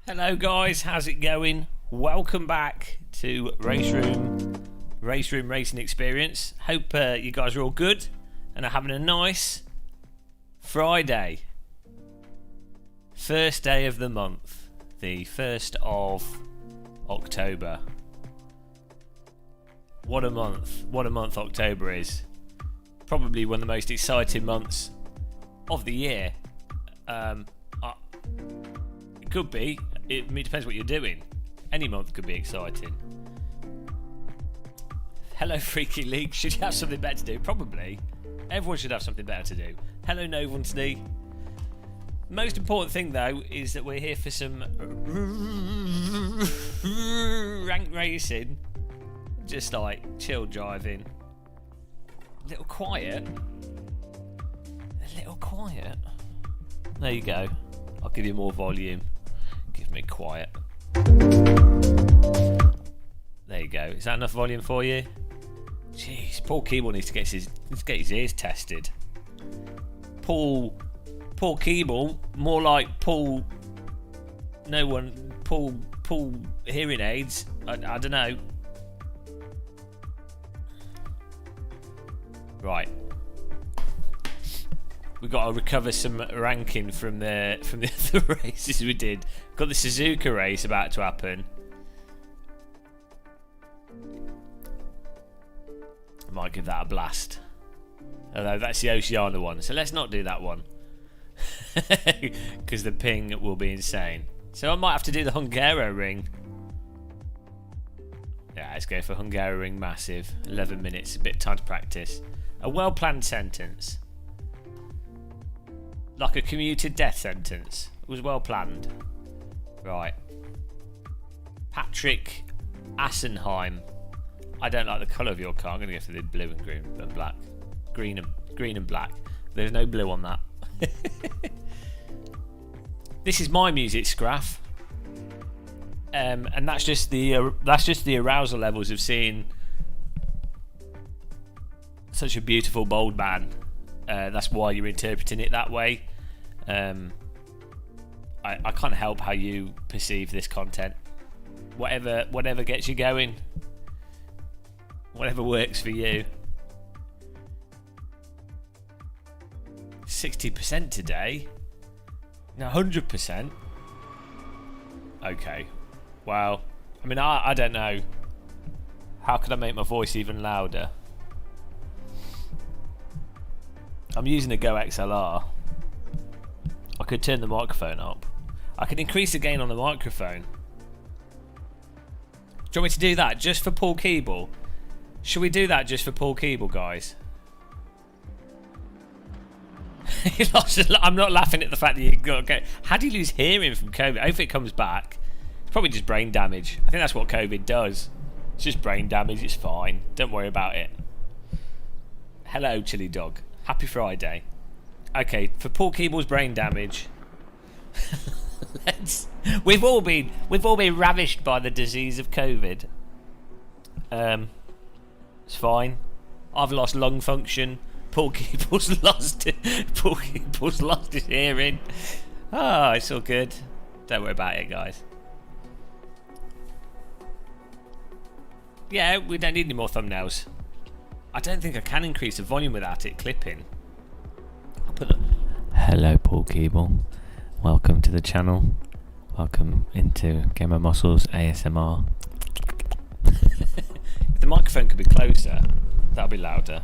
Hello guys, how's it going? Welcome back to Race Room Racing Experience. Hope you guys are all good and are having a nice Friday. First day of the month, the 1st of October. What a month October is. Probably one of the most exciting months of the year. It could be. It depends what you're doing. Any month could be exciting. Hello, Freaky League. Should you have something better to do? Probably. Everyone should have something better to do. Hello, Novensney. Most important thing, though, is that we're here for some ranked racing. Just like chill driving. A little quiet. There you go. I'll give you more volume. Give me quiet. There you go. Is that enough volume for you? Jeez, Paul Keeble needs to get his ears tested. Paul Keeble, more like Paul hearing aids. I don't know. Right. We've got to recover some ranking from the other races we did. Got the Suzuka race about to happen. I might give that a blast. Although that's the Oceania one, so let's not do that one. Because the ping will be insane. So I might have to do the Hungaroring. Yeah, let's go for Hungaroring Massive. 11 minutes, a bit of time to practice. A well-planned sentence. Like a commuted death sentence. It was well planned. Right. Patrick Assenheim. I don't like the colour of your car. I'm going to go for the blue and green and black. Green and black. There's no blue on that. This is my music, Scraff. And that's just the arousal levels of seeing such a beautiful, bold man. That's why you're interpreting it that way. I can't help how you perceive this content. Whatever gets you going. Whatever works for you. 60% today. No, 100%. Okay. Well, I mean, I don't know. How could I make my voice even louder? I'm using a Go XLR. I could turn the microphone up. I could increase the gain on the microphone. Do you want me to do that just for Paul Keeble? Should we do that just for Paul Keeble, guys? I'm not laughing at the fact that you got. Okay. How do you lose hearing from COVID? I hope it comes back. It's probably just brain damage. I think that's what COVID does. It's just brain damage. It's fine. Don't worry about it. Hello, Chili Dog. Happy Friday. Okay, for Paul Keeble's brain damage. We've all been ravished by the disease of COVID. It's fine. I've lost lung function. Paul Keeble's lost his hearing. Oh, it's all good. Don't worry about it, guys. Yeah, we don't need any more thumbnails. I don't think I can increase the volume without it clipping. I'll put the... Hello, Paul Keeble. Welcome to the channel. Welcome into Gamer Muscles ASMR. If the microphone could be closer, that'll be louder.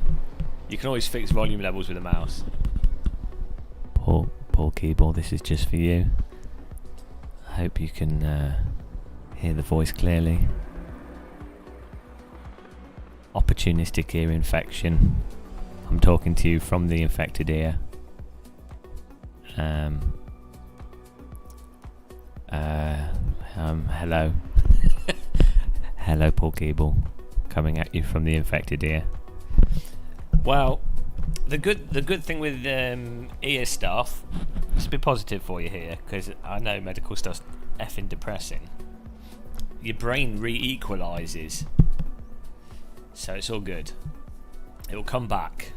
You can always fix volume levels with a mouse. Paul Keeble, this is just for you. I hope you can hear the voice clearly. Opportunistic ear infection. I'm talking to you from the infected ear. Hello. Hello, Paul Keeble. Coming at you from the infected ear. Well, the good thing with ear stuff, it's a bit positive for you here, because I know medical stuff's effing depressing. Your brain re-equalises. So it's all good. It will come back.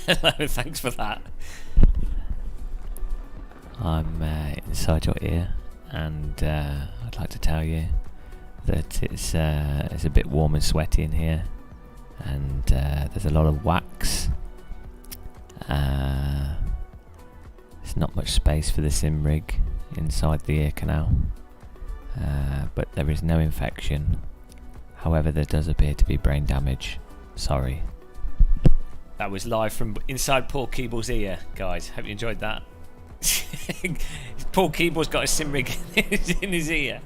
Hello, thanks for that. I'm inside your ear, and I'd like to tell you that it's a bit warm and sweaty in here, and there's a lot of wax. There's not much space for the sim rig inside the ear canal, but there is no infection. However, there does appear to be brain damage. Sorry. That was live from inside Paul Keeble's ear, guys. Hope you enjoyed that. Paul Keeble's got a sim rig in his ear.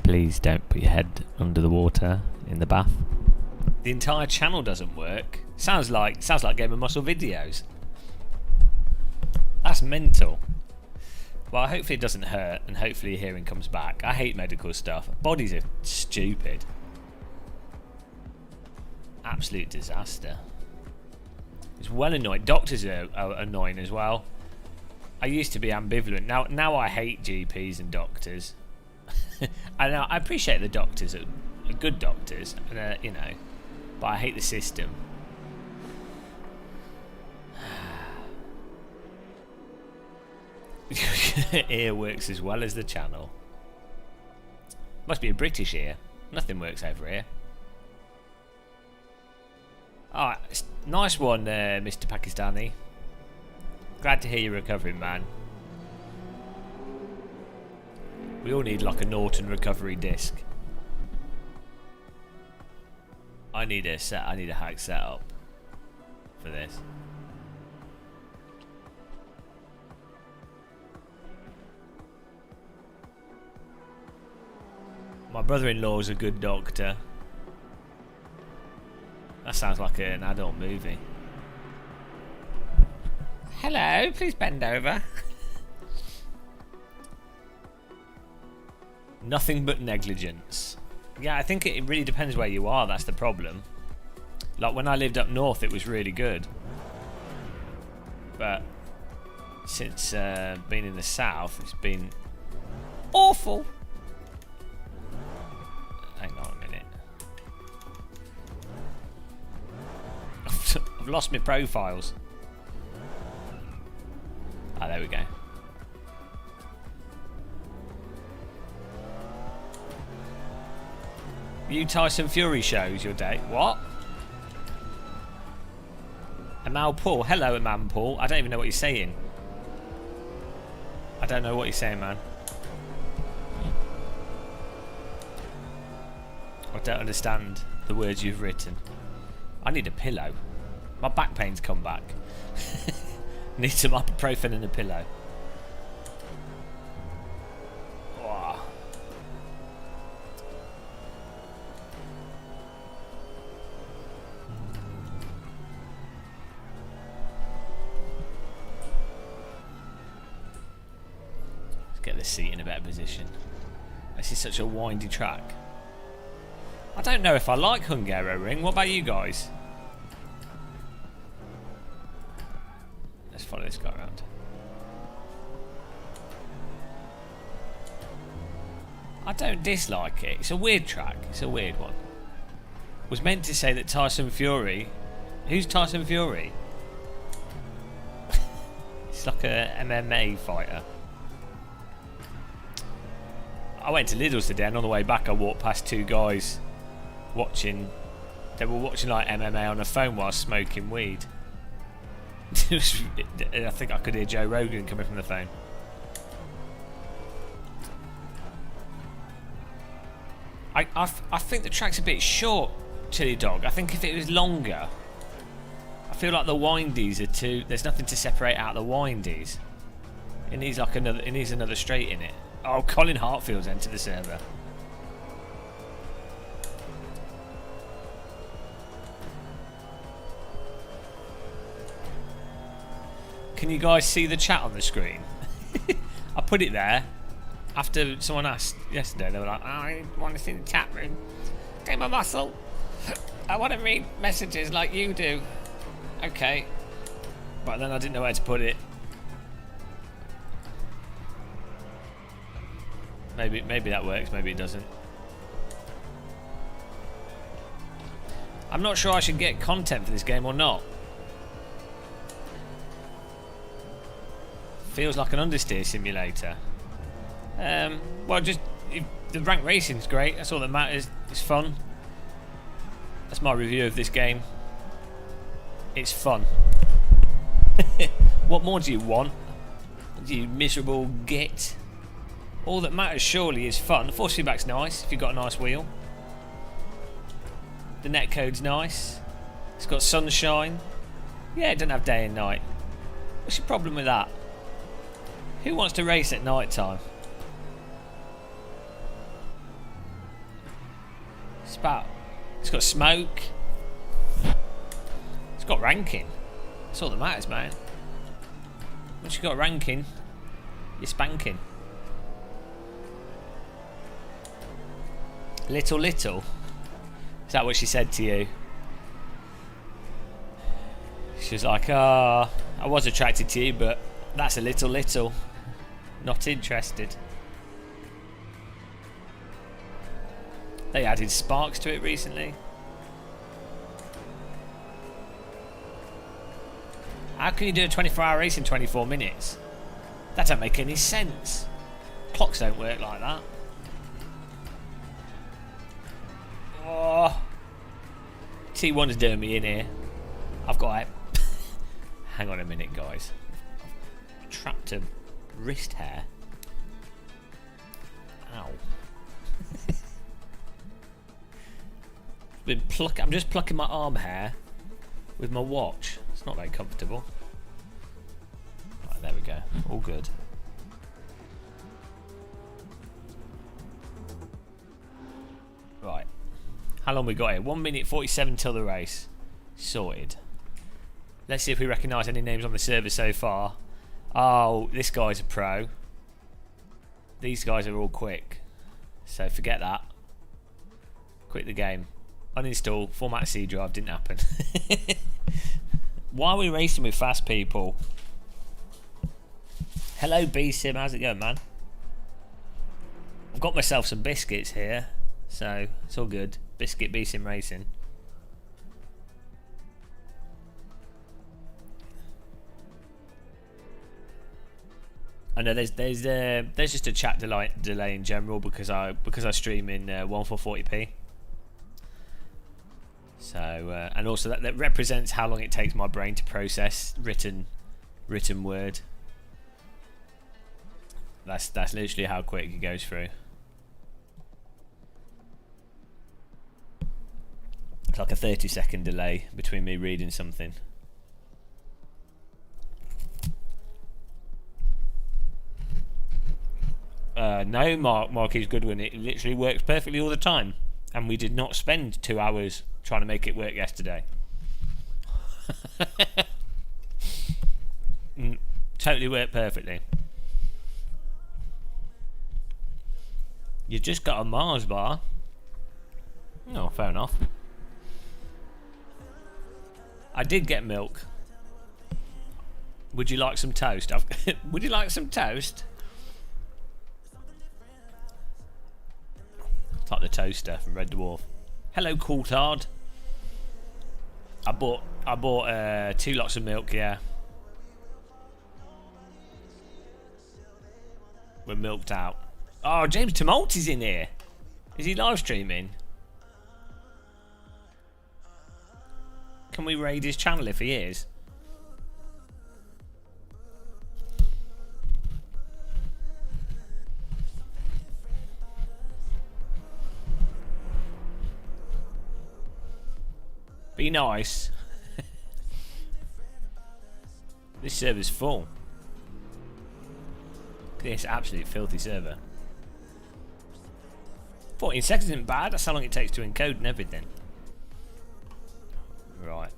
Please don't put your head under the water in the bath. The entire channel doesn't work. Sounds like Game of Muscle videos. That's mental. Well, hopefully it doesn't hurt, and hopefully your hearing comes back. I hate medical stuff. Bodies are stupid. Absolute disaster. It's well annoying. Doctors are annoying as well. I used to be ambivalent. Now I hate GPs and doctors. And I appreciate the doctors are good doctors, and you know, but I hate the system. Ear works as well as the channel. Must be a British ear. Nothing works over here. Alright, nice one, Mr. Pakistani. Glad to hear you're recovering, man. We all need like a Norton recovery disc. I need a hack setup for this. My brother-in-law is a good doctor. That sounds like an adult movie. Hello, please bend over. Nothing but negligence. Yeah, I think it really depends where you are, that's the problem. Like when I lived up north it was really good. But since being in the south it's been awful. Hang on a minute. I've lost my profiles. Ah, there we go. You Tyson Fury shows your day. What? Amal Paul. Hello, Amal Paul. I don't even know what you're saying. I don't know what you're saying, man. I don't understand the words you've written. I need a pillow. My back pain's come back. Need some ibuprofen and a pillow. Oh. Let's get this seat in a better position. This is such a windy track. I don't know if I like Hungaroring. What about you guys? Let's follow this guy around. I don't dislike it. It's a weird track. It's a weird one. Was meant to say that Tyson Fury... Who's Tyson Fury? It's like a MMA fighter. I went to Lidl's today and on the way back I walked past two guys watching. They were watching like MMA on a phone while smoking weed. I think I could hear Joe Rogan coming from the phone. I think the track's a bit short, Chili Dog. I think if it was longer, I feel like the windies are too. There's nothing to separate out the windies. It needs like another. It needs another straight in it. Oh, Colin Hartfield's entered the server. Can you guys see the chat on the screen? I put it there after someone asked yesterday. They were like, I want to see the chat room. Game of Muscle. I want to read messages like you do. Okay. But then I didn't know where to put it. Maybe that works, maybe it doesn't. I'm not sure I should get content for this game or not. Feels like an understeer simulator. Well, just the rank racing's great. That's all that matters. It's fun. That's my review of this game. It's fun. What more do you want? You miserable git. All that matters surely is fun. The force feedback's nice if you've got a nice wheel. The netcode's nice. It's got sunshine. Yeah, it doesn't have day and night. What's your problem with that? Who wants to race at night time? It's got smoke. It's got ranking. That's all that matters, man. Once you've got ranking, you're spanking. Little. Is that what she said to you? She was like, I was attracted to you, but that's a little. Not interested. They added sparks to it recently. How can you do a 24-hour race in 24 minutes? That don't make any sense. Clocks don't work like that. Oh, T1's doing me in here. I've got it. Hang on a minute, guys. I've trapped a wrist hair. Ow. I'm just plucking my arm hair with my watch. It's not very comfortable. Right, there we go. All good. Right. How long we got here? 1 minute 47 till the race. Sorted. Let's see if we recognise any names on the server so far. Oh, this guy's a pro. These guys are all quick. So forget that. Quit the game. Uninstall. Format C drive. Didn't happen. Why are we racing with fast people? Hello B-Sim. How's it going, man? I've got myself some biscuits here. So it's all good. Biscuit B-Sim Racing. I know there's just a chat delay in general because I stream in 1440p. So and also that represents how long it takes my brain to process written word. That's literally how quick it goes through. It's like a 30-second delay between me reading something. No, Marky's Goodwin. It literally works perfectly all the time, and we did not spend 2 hours trying to make it work yesterday. Totally worked perfectly. You just got a Mars bar. Oh, fair enough. I did get milk. Would you like some toast? Would you like some toast? It's like the toaster from Red Dwarf. Hello, Coulthard. I bought 2 lots of milk. Yeah, we're milked out. Oh, James Tumulty's in here. Is he live streaming? Can we raid his channel if he is? Be nice. This server's full. This absolute filthy server. 14 seconds isn't bad. That's how long it takes to encode and everything. Right.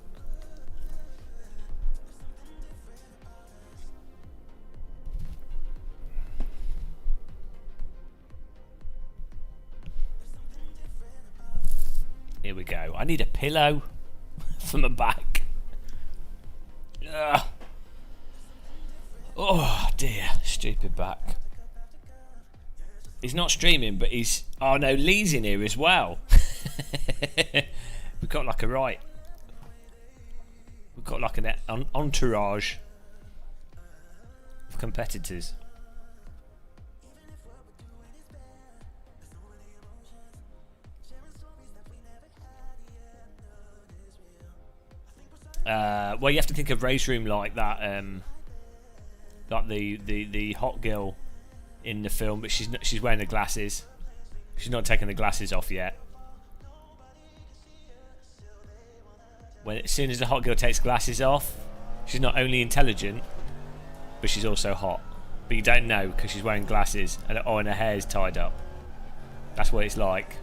Here we go. I need a pillow for my back. Ugh. Oh dear, stupid back. He's not streaming, but he's... Oh no, Lee's in here as well. We've got like a right... We've got like an entourage. competitors. Well, you have to think of Race Room like that, like the hot girl in the film, but she's wearing the glasses. She's not taking the glasses off yet. As soon as the hot girl takes glasses off, she's not only intelligent, but she's also hot. But you don't know because she's wearing glasses and her hair's tied up. That's what it's like.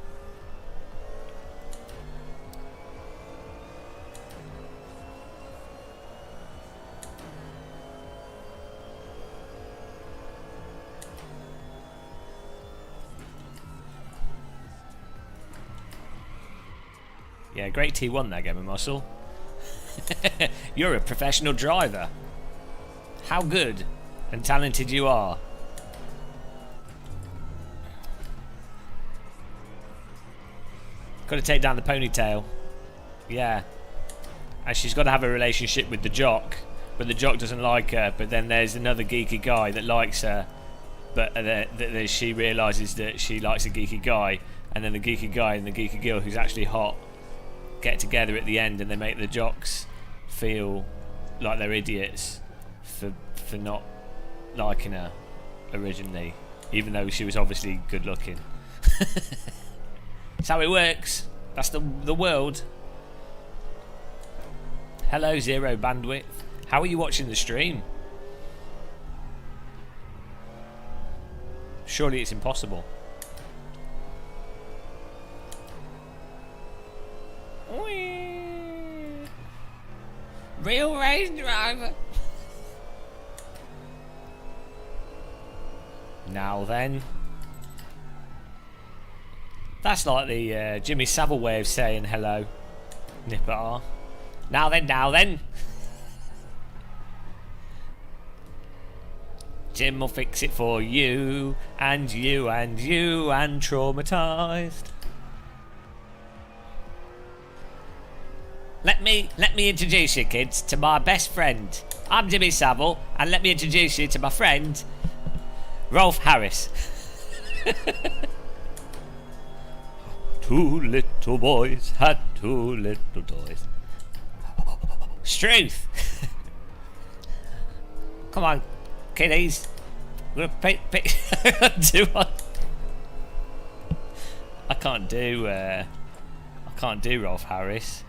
Yeah, great T1 there, Gamer Muscle. You're a professional driver. How good and talented you are. Got to take down the ponytail. Yeah. And she's got to have a relationship with the jock, but the jock doesn't like her. But then there's another geeky guy that likes her, but she realises that she likes a geeky guy, and then the geeky guy and the geeky girl, who's actually hot, get together at the end, and they make the jocks feel like they're idiots for not liking her originally, even though she was obviously good looking. That's how it works. That's the world. Hello, zero bandwidth. How are you watching the stream? Surely it's impossible. Real race driver. Now then. That's like the Jimmy Savile way of saying hello. Nip at R. Now then, now then. Jim will fix it for you, and you, and you, and traumatised. Let me introduce you, kids, to my best friend. I'm Jimmy Savile, and let me introduce you to my friend, Rolf Harris. Two little boys had two little toys. Struth. Come on, kiddies. We're gonna do what? I can't do Rolf Harris.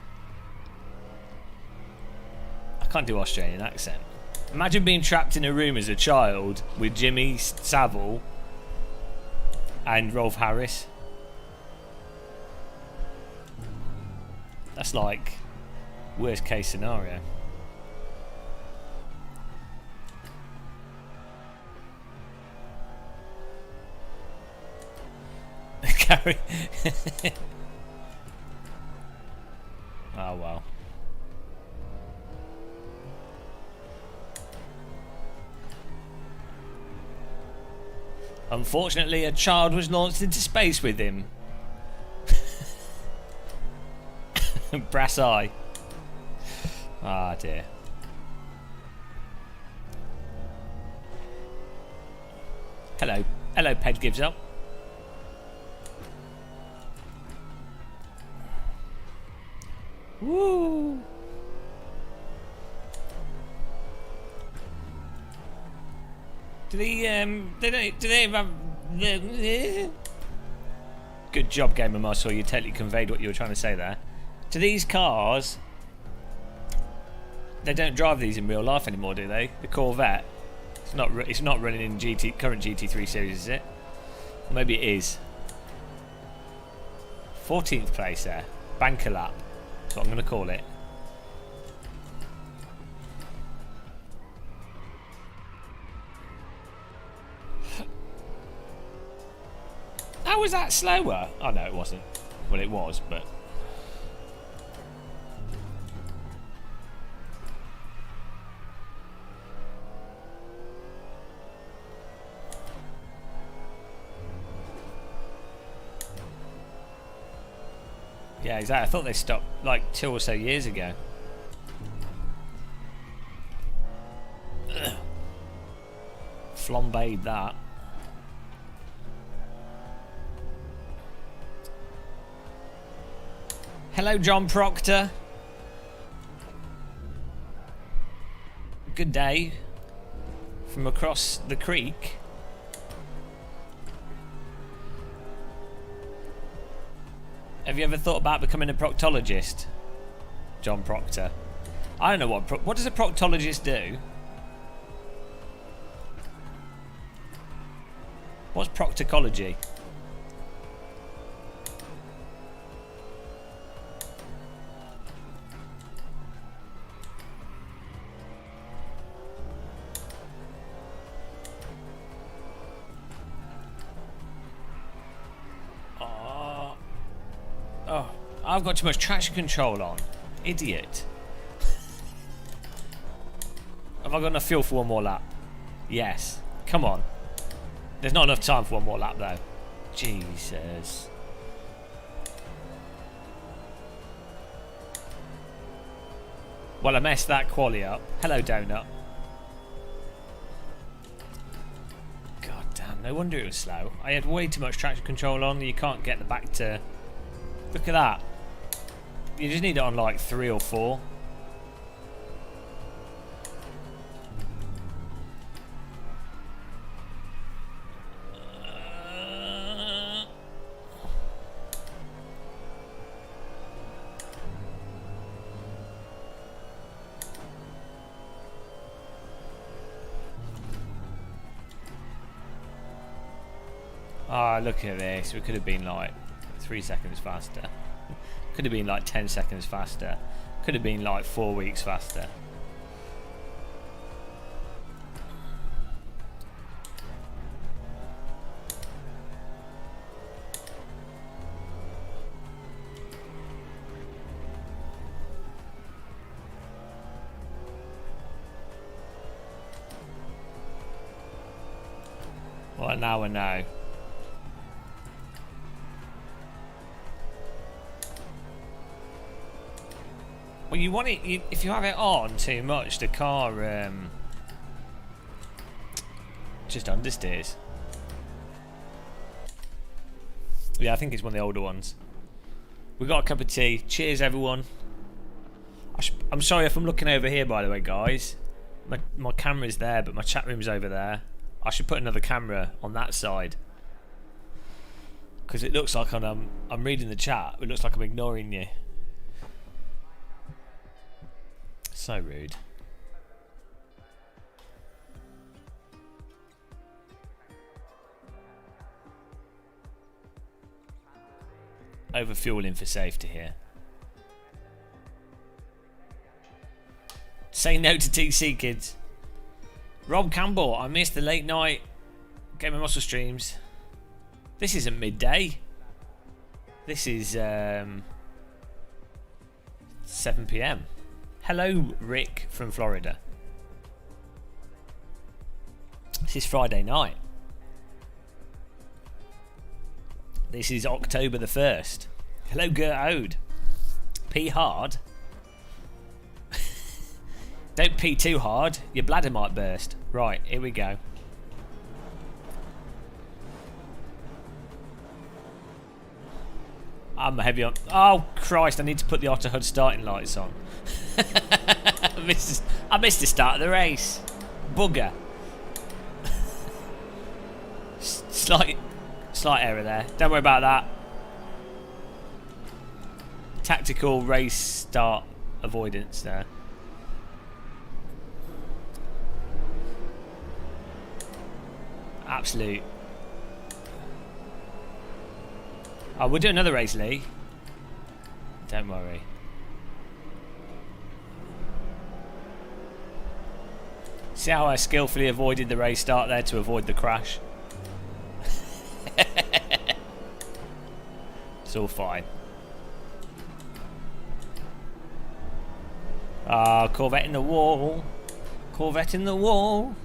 Can't do Australian accent. Imagine being trapped in a room as a child with Jimmy Savile and Rolf Harris. That's like worst case scenario. Gary. Oh well. Unfortunately, a child was launched into space with him. Brass eye. Ah, dear. Hello. Hello, Ped gives up. Woo! Do they have... Good job, Gamer Muscle. You totally conveyed what you were trying to say there. Do these cars... They don't drive these in real life anymore, do they? The Corvette. It's not running in current GT3 series, is it? Or maybe it is. 14th place there. Banker lap. That's what I'm going to call it. How was that slower? Oh no, it wasn't. Well, it was, but... Yeah, exactly. I thought they stopped like 2 or so years ago. Ugh. flambéed that. Hello, John Proctor. Good day from across the creek. Have you ever thought about becoming a proctologist, John Proctor? I don't know what does a proctologist do? What's proctology? Oh, I've got too much traction control on. Idiot. Have I got enough fuel for one more lap? Yes. Come on. There's not enough time for one more lap though. Jesus. Well, I messed that quali up. Hello, Donut. God damn, no wonder it was slow. I had way too much traction control on. You can't get the back to... Look at that. You just need it on like 3 or 4. Ah, look at this. We could have been like 3 seconds faster. Could have been like 10 seconds faster. Could have been like 4 weeks faster. Well, now I know. Well, you want it. If you have it on too much, the car just understeers. Yeah, I think it's one of the older ones. We got a cup of tea. Cheers, everyone. I'm sorry if I'm looking over here, by the way, guys. My camera's there, but my chat room's over there. I should put another camera on that side because it looks like I'm reading the chat. It looks like I'm ignoring you. So rude. Overfueling for safety here. Say no to TC, kids. Rob Campbell, I missed the late night Game of Muscle streams. This isn't midday. This is 7 PM. Hello, Rick from Florida. This is Friday night. This is October the 1st. Hello, Gert Ode. Pee hard. Don't pee too hard. Your bladder might burst. Right, here we go. I'm heavy on. Oh, Christ, I need to put the Otter Hood starting lights on. I missed the start of the race. Bugger. Slight error there. Don't worry about that. Tactical race start avoidance there. Absolute. Oh, we'll do another race, Lee. Don't worry. See how I skillfully avoided the race start there to avoid the crash? It's all fine. Ah, Corvette in the wall. Corvette in the wall.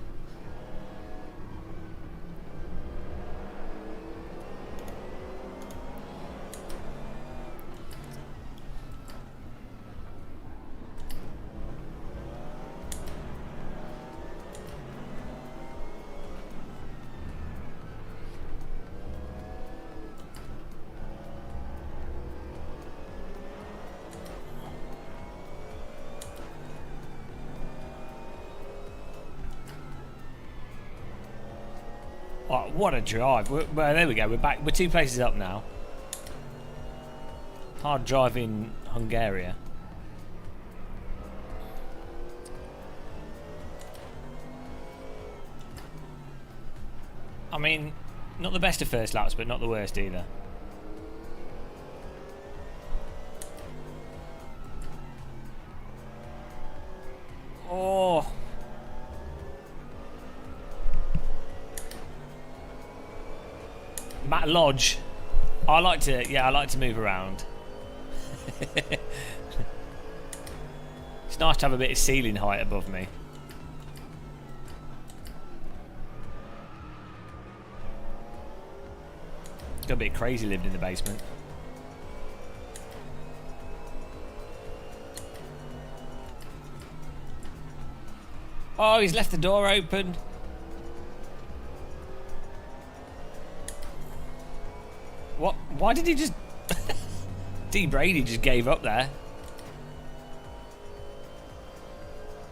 Oh, what a drive. Well, there we go. We're back. We're 2 places up now. Hard drive in Hungary. I mean, not the best of first laps, but not the worst either. Oh. Matt Lodge. I like to move around. It's nice to have a bit of ceiling height above me. Got a bit crazy living in the basement. Oh, he's left the door open. What? Why did he just... D. Brady just gave up there.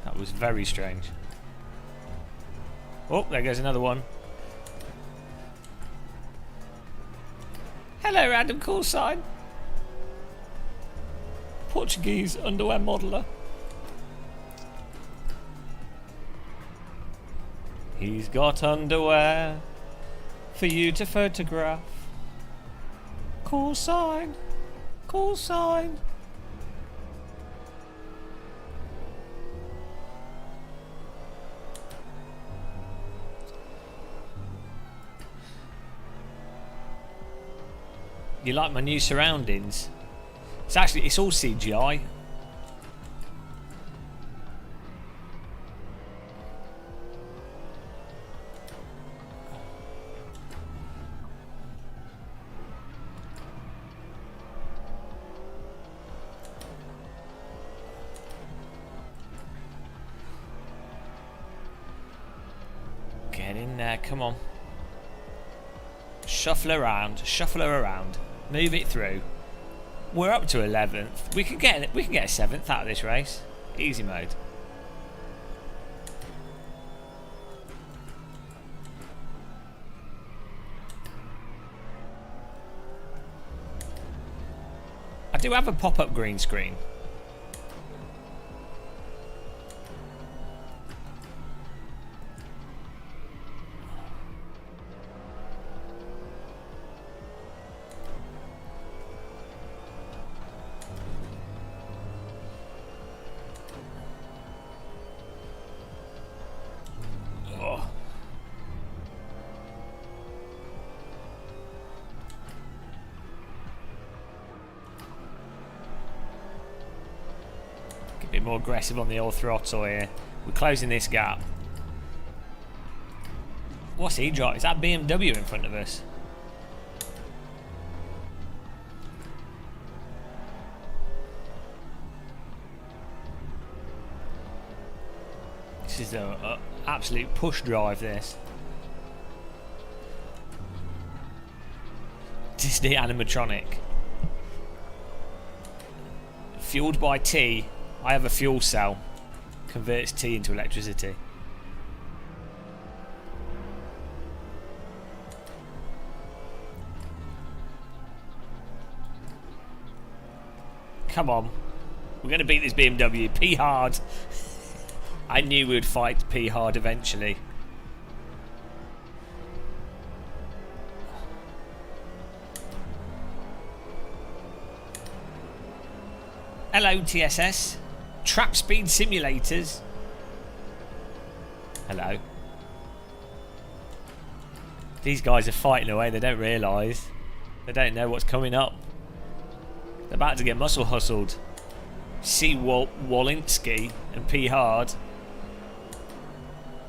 That was very strange. Oh, there goes another one. Hello, random call sign. Portuguese underwear modeler. He's got underwear for you to photograph. Call sign. Call sign. You like my new surroundings? It's all CGI. Get in there, come on. Shuffle around, shuffle her around. Move it through. We're up to 11th. We can get a 7th out of this race. Easy mode. I do have a pop-up green screen. Bit more aggressive on the old throttle here. We're closing this gap. What's he driving? Is that BMW in front of us? This is an absolute push drive, this. Disney animatronic. Fueled by T. I have a fuel cell. Converts T into electricity. Come on. We're going to beat this BMW. P hard. I knew we would fight P hard eventually. Hello, TSS. Trap speed simulators. Hello. These guys are fighting away, they don't realise. They don't know what's coming up. They're about to get muscle hustled. C. Walensky and P. Hard.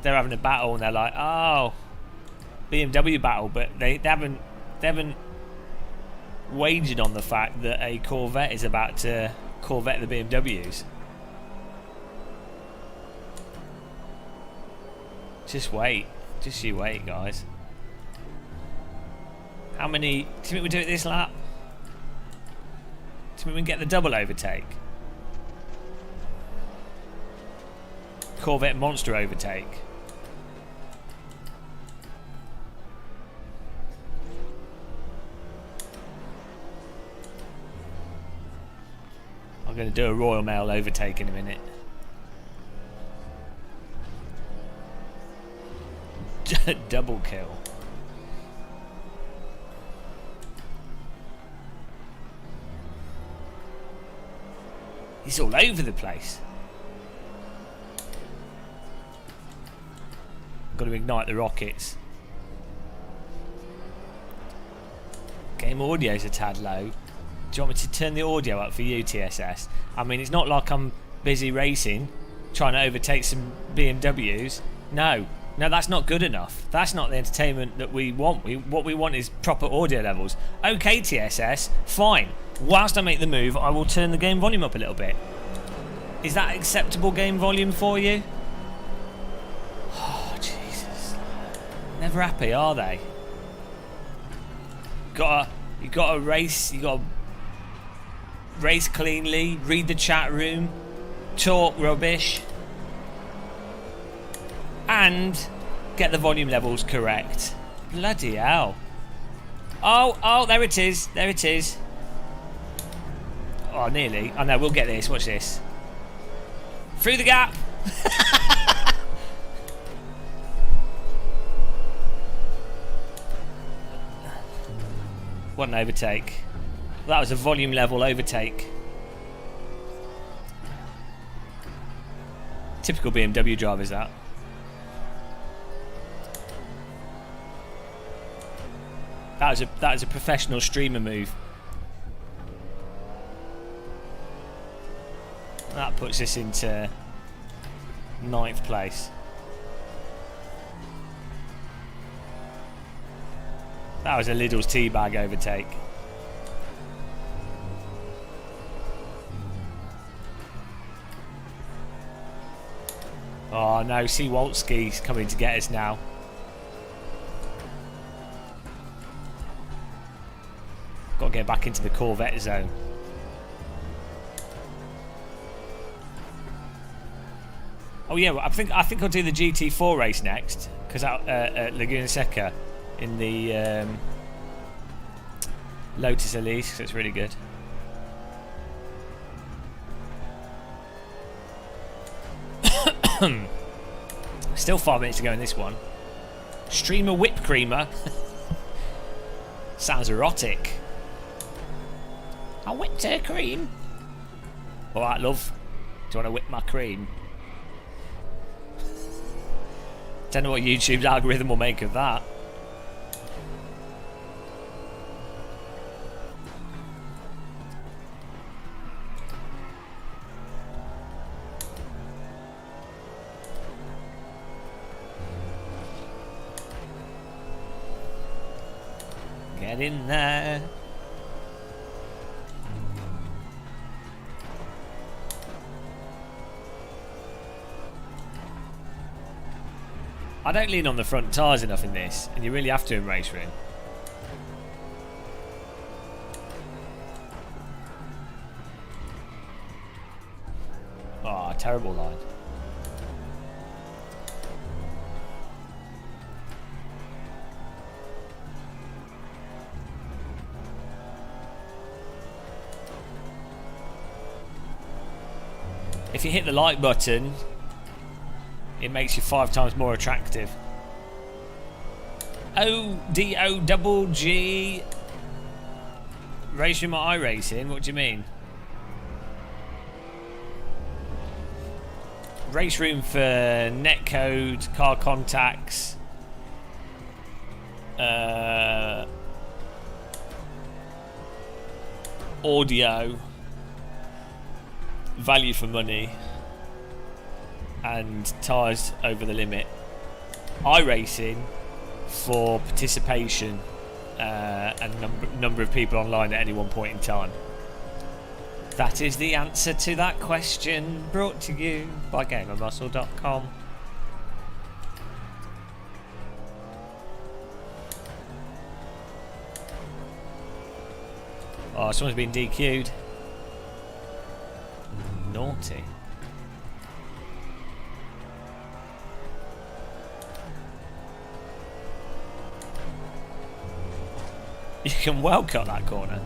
They're having a battle and they're like, oh, BMW battle, but they haven't wagered on the fact that a Corvette is about to Corvette the BMWs. Just wait. Just you wait, guys. How many... Do you think we'll do it this lap? Do you think we can get the double overtake? Corvette monster overtake. I'm going to do a Royal Mail overtake in a minute. Double kill. He's all over the place. I've got to ignite the rockets. Game audio's a tad low. Do you want me to turn the audio up for you, TSS? I mean, it's not like I'm busy racing, trying to overtake some BMWs. No, that's not good enough. That's not the entertainment that we want. What we want is proper audio levels. Okay, TSS, fine. Whilst I make the move, I will turn the game volume up a little bit. Is that acceptable game volume for you? Oh, Jesus. Never happy, are they? You gotta race, you gotta race cleanly, read the chat room, talk rubbish, and get the volume levels correct. Bloody hell. Oh, there it is. There it is. Oh, nearly. Oh, no, we'll get this. Watch this. Through the gap. What an overtake. That was a volume level overtake. Typical BMW drivers, that. That was a professional streamer move. That puts us into 9th place. That was a Lidl's teabag overtake. Oh no, see Waltski's coming to get us now. Got to get back into the Corvette zone. Oh yeah, well, I think I'll do the GT4 race next, because at Laguna Seca in the Lotus Elise, because it's really good. Still 5 minutes to go in this one. Streamer whip creamer. Sounds erotic. I whipped her cream. Alright, love. Do you want to whip my cream? Don't know what YouTube's algorithm will make of that. Get in there. I don't lean on the front tyres enough in this, and you really have to in race room. Oh, terrible line. If you hit the like button, it makes you 5 times more attractive. ODOGG Race Room at iRacing? What do you mean? Race Room for netcode, car contacts, audio, value for money, and tyres over the limit. iRacing for participation and number of people online at any one point in time. That is the answer to that question, brought to you by GamerMuscle.com. Oh, someone's been DQ'd. Naughty. You can well cut that corner.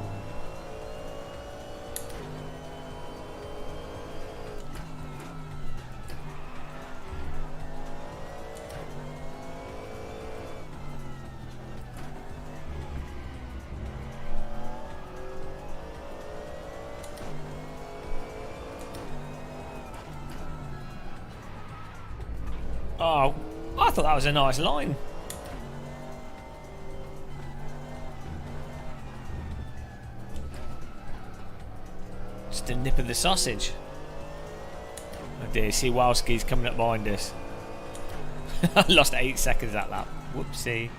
Oh, I thought that was a nice line. Just a nip of the sausage. Oh dear, see Wowski's coming up behind us. I lost 8 seconds that lap. Whoopsie.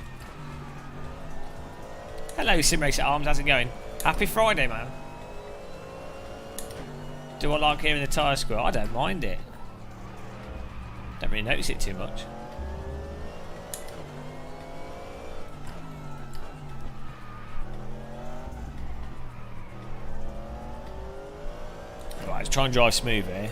Hello, Sim Racer Arms, how's it going? Happy Friday, man. Do I like hearing the tyre squeal? I don't mind it. Don't really notice it too much. Right, let's try and drive smooth here.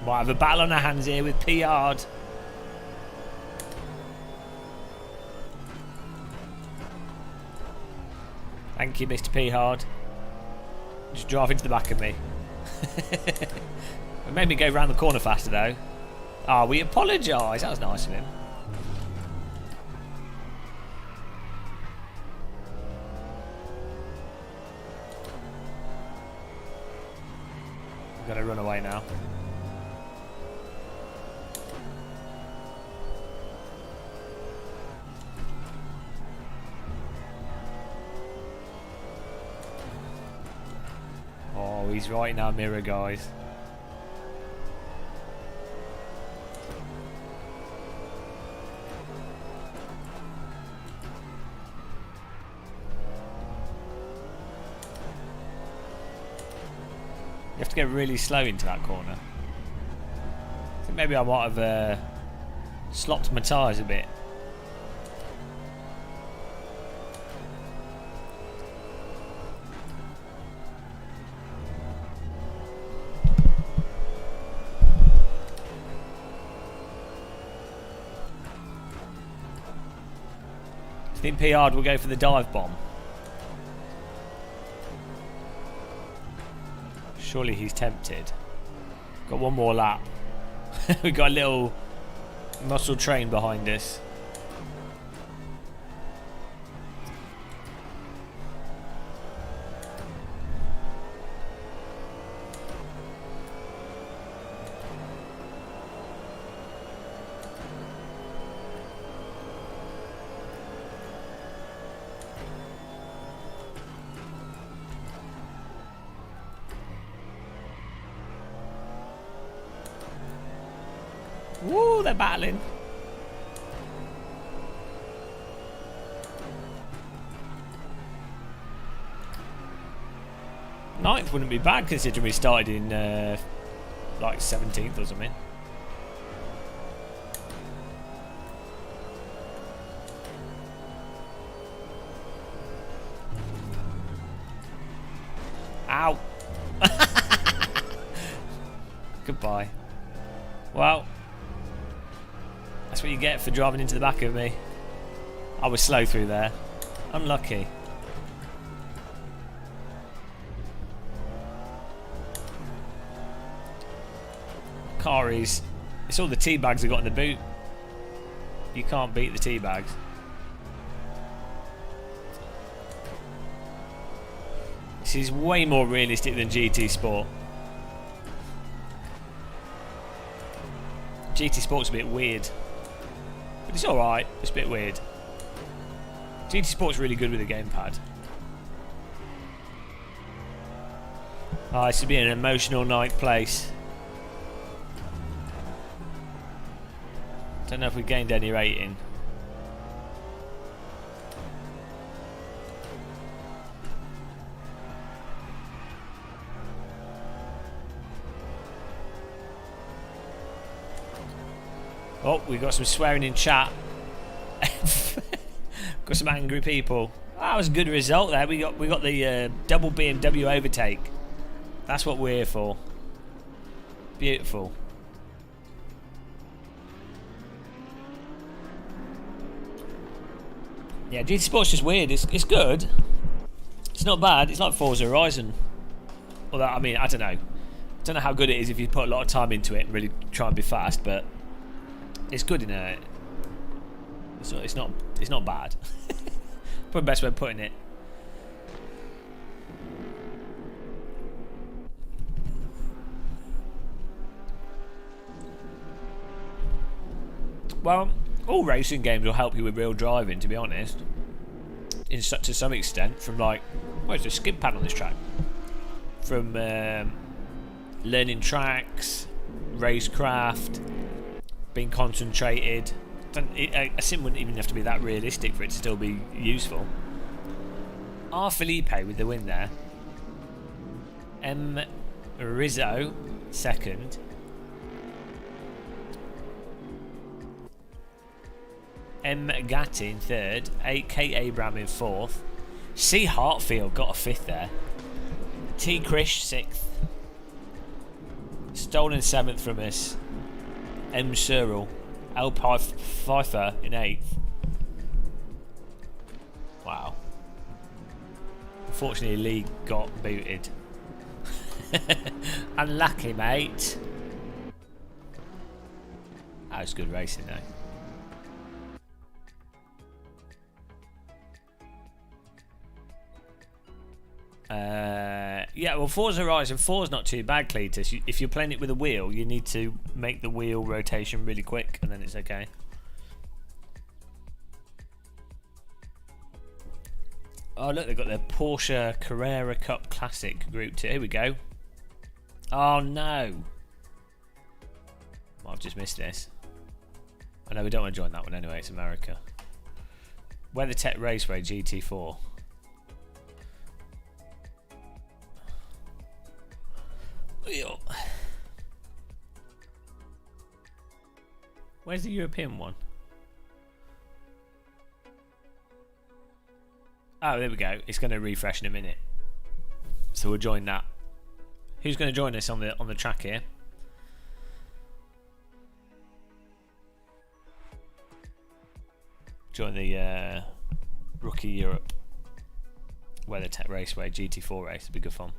Might have a battle on our hands here with P Hard. Thank you, Mr. P Hard. Just drive into the back of me. It made me go round the corner faster though. Ah, we apologise. That was nice of him. I'm gonna run away now. Oh, he's right in our mirror, guys. You have to go really slow into that corner. I think maybe I might have slopped my tyres a bit. I think PR will go for the dive bomb. Surely he's tempted. Got one more lap. We've got a little muscle train behind us. Woo, they're battling. Ninth wouldn't be bad considering we started in like 17th or something. Ow. Goodbye. Well, that's what you get for driving into the back of me. I was slow through there. Unlucky. Car is... It's all the tea bags I got in the boot. You can't beat the tea bags. This is way more realistic than GT Sport. GT Sport's a bit weird. But it's alright, it's a bit weird. GT Sport's really good with the gamepad. Oh, this would be an emotional ninth place. Don't know if we gained any rating. Oh, we got some swearing in chat. Got some angry people. That was a good result there. We got the double BMW overtake. That's what we're here for. Beautiful. Yeah, GT Sport's just weird. It's good. It's not bad. It's like Forza Horizon. Although, I mean, I don't know. I don't know how good it is if you put a lot of time into it and really try and be fast, but it's good in a It's not bad. Probably the best way of putting it. Well, all racing games will help you with real driving, to be honest. To some extent, from like, where's the skid pad on this track? From learning tracks, racecraft, being concentrated. A sim wouldn't even have to be that realistic for it to still be useful. R. Felipe with the win there. M. Rizzo second. M. Gatti in third. K. Abraham in fourth. C. Hartfield got a fifth there. T. Krish sixth. Stolen seventh from us. M. Searle. L. Pfeiffer in eighth. Wow. Unfortunately, Lee got booted. Unlucky, mate. That was good racing, though. Yeah, well, Forza Horizon 4 is not too bad, Cletus. If you're playing it with a wheel, you need to make the wheel rotation really quick, and then it's okay. Oh, look, they've got the Porsche Carrera Cup Classic Group 2. Here we go. Oh, no. Well, I've just missed this. I know we don't want to join that one anyway. It's America. WeatherTech Raceway GT4. Where's the European one? Oh, there we go. It's going to refresh in a minute, so we'll join that. Who's going to join us on the track here? Join the Rookie Europe WeatherTech Raceway GT4 race. It'll be good fun.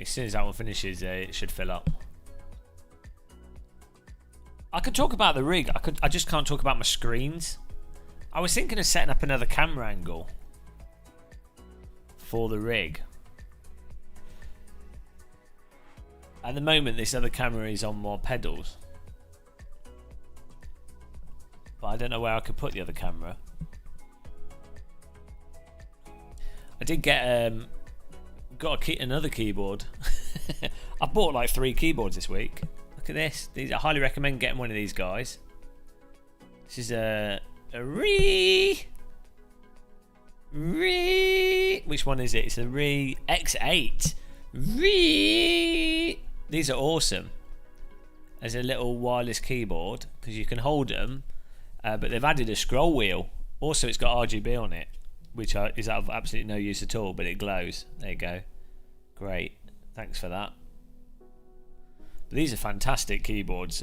As soon as that one finishes, it should fill up. I could talk about the rig. I just can't talk about my screens. I was thinking of setting up another camera angle for the rig. At the moment, this other camera is on more pedals, but I don't know where I could put the other camera. I did get another keyboard. I bought like 3 keyboards this week. Look at this. I highly recommend getting one of these guys. This is a which one is it? It's a X8. These are awesome. As a little wireless keyboard, because you can hold them, but they've added a scroll wheel. Also, it's got RGB on it, which is of absolutely no use at all, but it glows. There you go. Great. Thanks for that. But these are fantastic keyboards.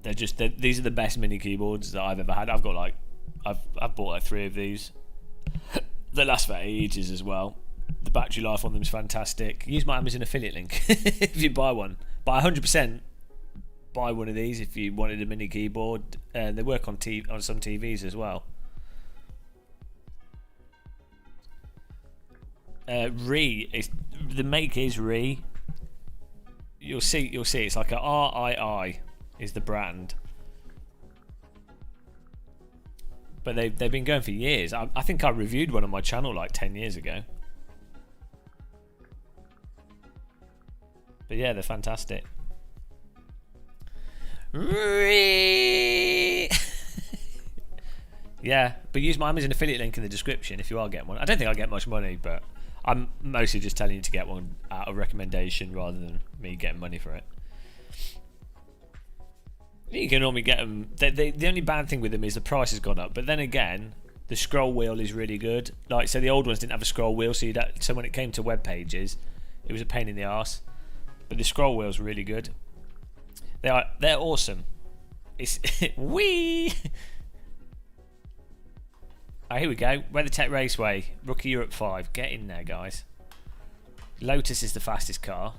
These are the best mini keyboards that I've ever had. I've bought like 3 of these. They last for ages as well. The battery life on them is fantastic. Use my Amazon affiliate link if you buy one. Buy 100%. Buy one of these if you wanted a mini keyboard. They work on some TVs as well. The make is Re. You'll see. It's like a RII is the brand, but they've been going for years. I think I reviewed one on my channel like 10 years ago. But yeah, they're fantastic. Yeah, but use my Amazon affiliate link in the description if you are getting one. I don't think I'll get much money, but I'm mostly just telling you to get one out of recommendation rather than me getting money for it. You can normally get them. The only bad thing with them is the price has gone up, but then again, the scroll wheel is really good. Like, so the old ones didn't have a scroll wheel, so when it came to web pages, it was a pain in the arse. But the scroll wheel's really good. They're awesome. It's wee. Oh, here we go. WeatherTech Raceway, Rookie Europe 5. Get in there, guys. Lotus is the fastest car.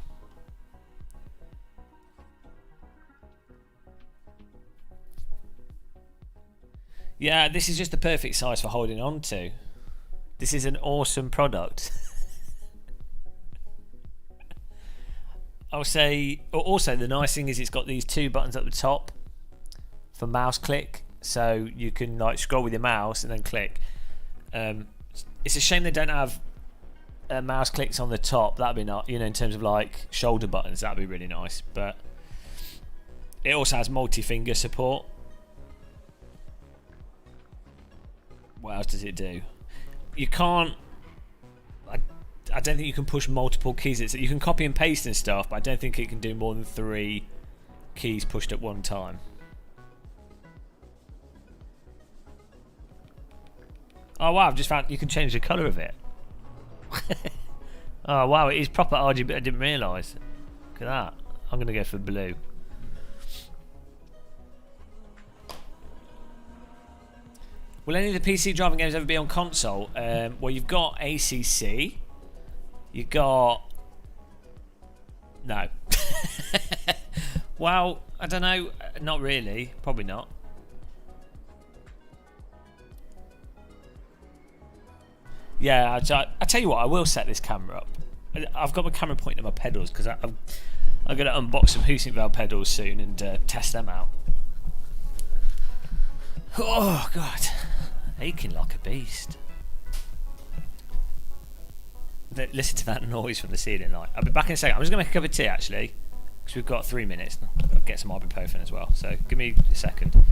Yeah, this is just the perfect size for holding on to. This is an awesome product. I'll say, also the nice thing is it's got these 2 buttons at the top for mouse click, so you can like scroll with your mouse and then click. It's a shame they don't have mouse clicks on the top. That'd be not, in terms of like shoulder buttons, that'd be really nice. But it also has multi-finger support. What else does it do? You can't. I don't think you can push multiple keys. You can copy and paste and stuff, but I don't think it can do more than 3 keys pushed at one time. Oh wow, I've just found you can change the colour of it. Oh wow, it is proper RGB. I didn't realise. Look at that. I'm going to go for blue. Will any of the PC driving games ever be on console? Well, you've got ACC. You got... No. Well, I don't know. Not really. Probably not. Yeah, I tell you what, I will set this camera up. I've got my camera pointing at my pedals because I'm going to unbox some Husing Valve pedals soon and test them out. Oh, God. Aching like a beast. Listen to that noise from the ceiling light. I'll be back in a second. I'm just going to make a cup of tea actually, because we've got 3 minutes. I'll get some ibuprofen as well. So give me a second.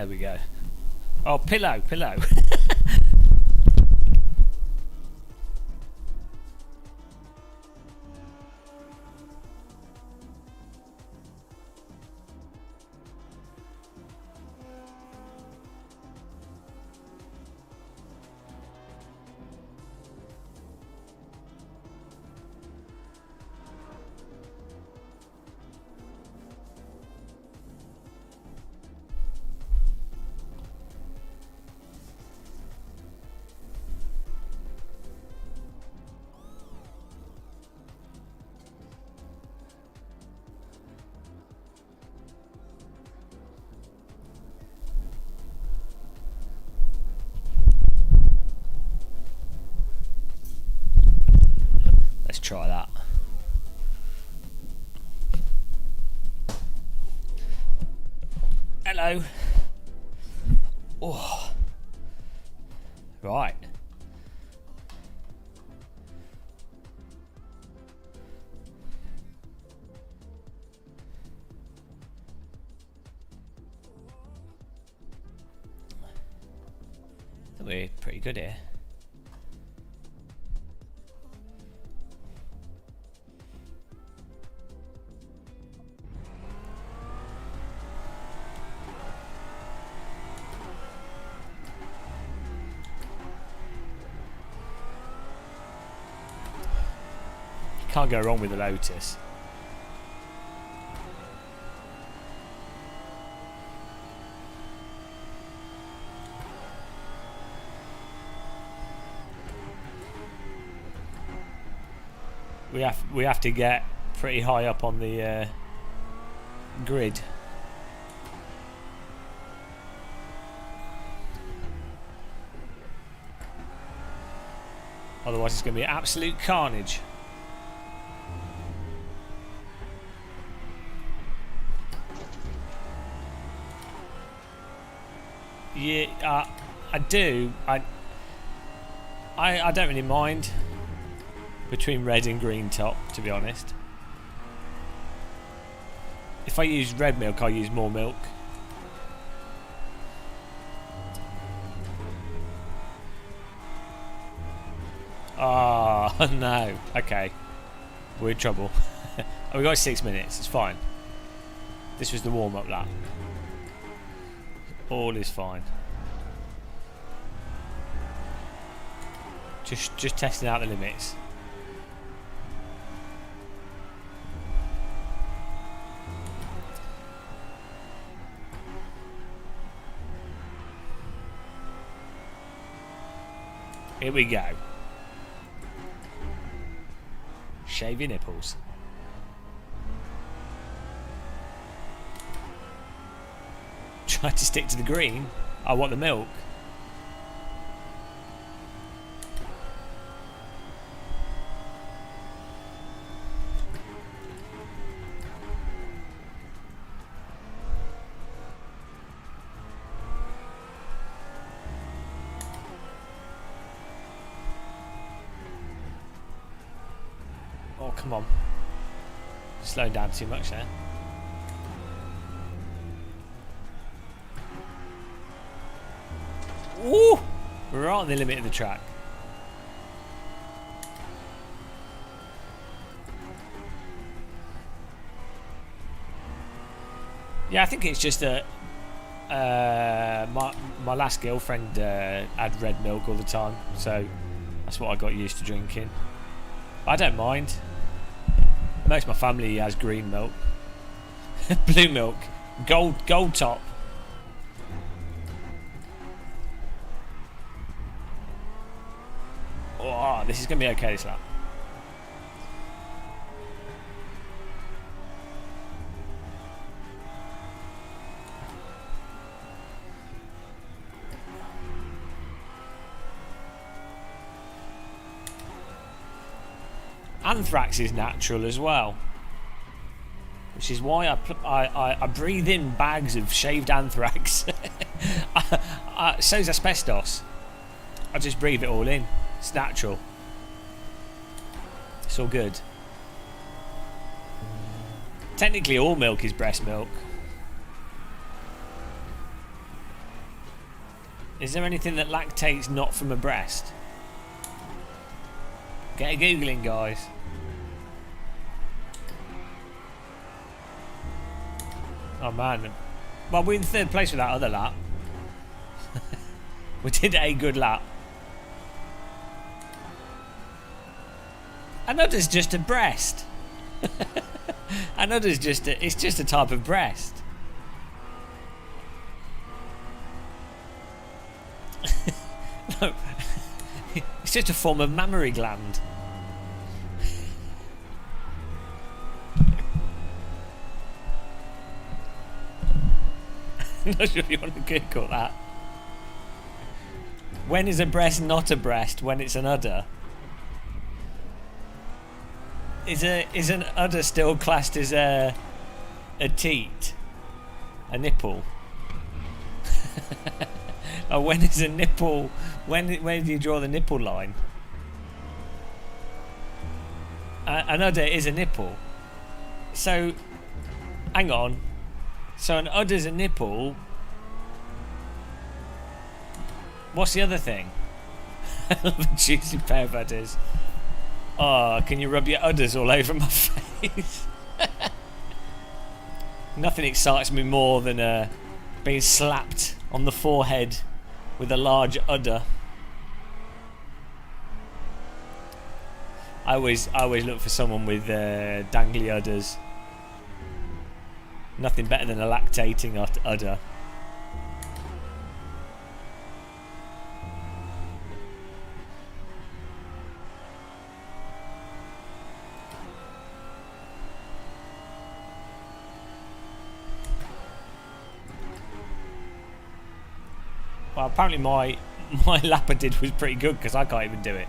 There we go. Oh, pillow. Let's try that. Hello. Oh. Right. I think we're pretty good here. Can't go wrong with the Lotus. We have to get pretty high up on the grid. Otherwise it's going to be absolute carnage. Yeah, I do. I don't really mind between red and green top, to be honest. If I use red milk, I use more milk. Oh, no. Okay. We're in trouble. Oh, we got 6 minutes. It's fine. This was the warm-up lap. All is fine. Just testing out the limits. Here we go. Shave your nipples. Try to stick to the green. I want the milk. Oh, come on. Slowing down too much there. Ooh! We're right on the limit of the track. Yeah, I think it's just that my last girlfriend had red milk all the time, so that's what I got used to drinking. I don't mind. Most of my family has green milk. Blue milk. Gold top. Oh, this is going to be okay this lap. Anthrax is natural as well, which is why I breathe in bags of shaved anthrax. So's asbestos. I just breathe it all in. It's natural. It's all good. Technically all milk is breast milk. Is there anything that lactates not from a breast? Get a googling, guys. Oh man. Well, we're in third place with that other lap. We did a good lap. Another's just a breast. Another's just it's just a type of breast. No, it's just a form of mammary gland. I'm not sure if you want to Google that. When is a breast not a breast? When it's an udder? Is an udder still classed as a teat? A nipple? Oh, when is a nipple? When do you draw the nipple line? An udder is a nipple. So, hang on. So an udder's a nipple. What's the other thing? I love a juicy pair of udders. Oh, can you rub your udders all over my face? Nothing excites me more than being slapped on the forehead with a large udder. I always look for someone with dangly udders. Nothing better than a lactating udder. Well, apparently my lap I did was pretty good because I can't even do it.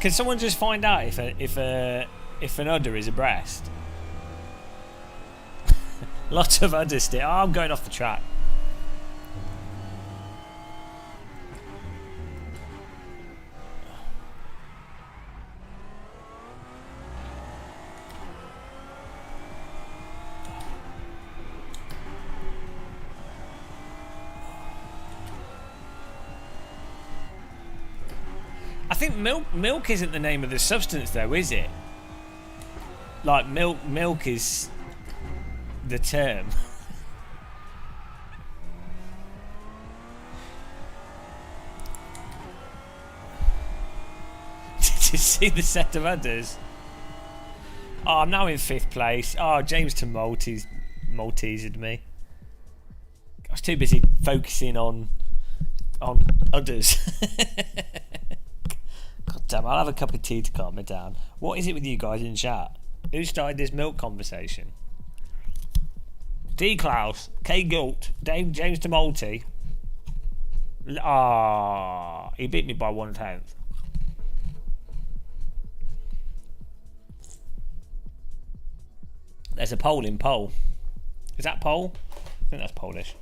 Can someone just find out if an udder is a breast? Lots of udders still. Oh, I'm going off the track. I think milk isn't the name of the substance though, is it? Like milk is the term. Did you see the set of udders? Oh, I'm now in 5th place. Oh, James to Maltesed me. I was too busy focusing on udders. God damn, I'll have a cup of tea to calm me down. What is it with you guys in chat? Who started this milk conversation? D. Klaus, K. Gult, James to Malty. Ah, he beat me by 1/10. There's a Pole in Pole. Is that Pole? I think that's Polish.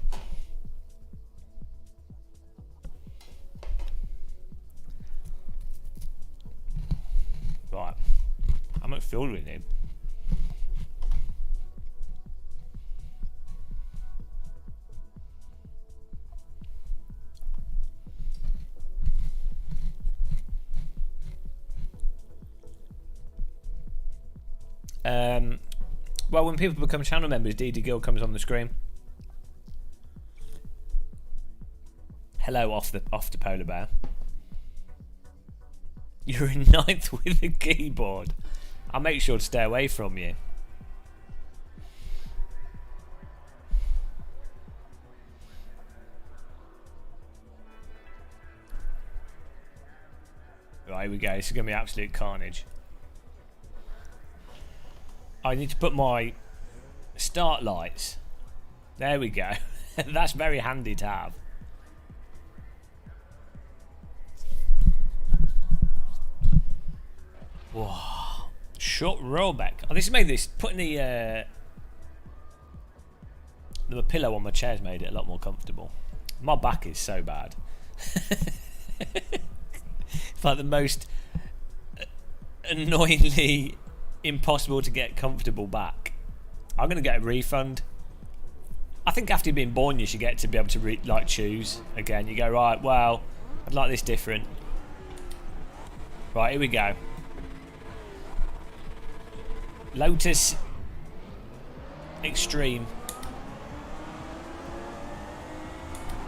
Right. I'm at field with him. Well, when people become channel members, DD Gill comes on the screen. Hello, off the polar bear. You're in 9th with the keyboard. I'll make sure to stay away from you. Right, here we go. This is going to be absolute carnage. I need to put my start lights. There we go. That's very handy to have. Whoa. Short rollback. Oh, this made this. Putting the pillow on my chair's made it a lot more comfortable. My back is so bad. It's like the most annoyingly impossible to get comfortable back. I'm going to get a refund. I think after you've been born, you should get to be able to like choose again. You go, right, well, I'd like this different. Right, here we go. Lotus Extreme.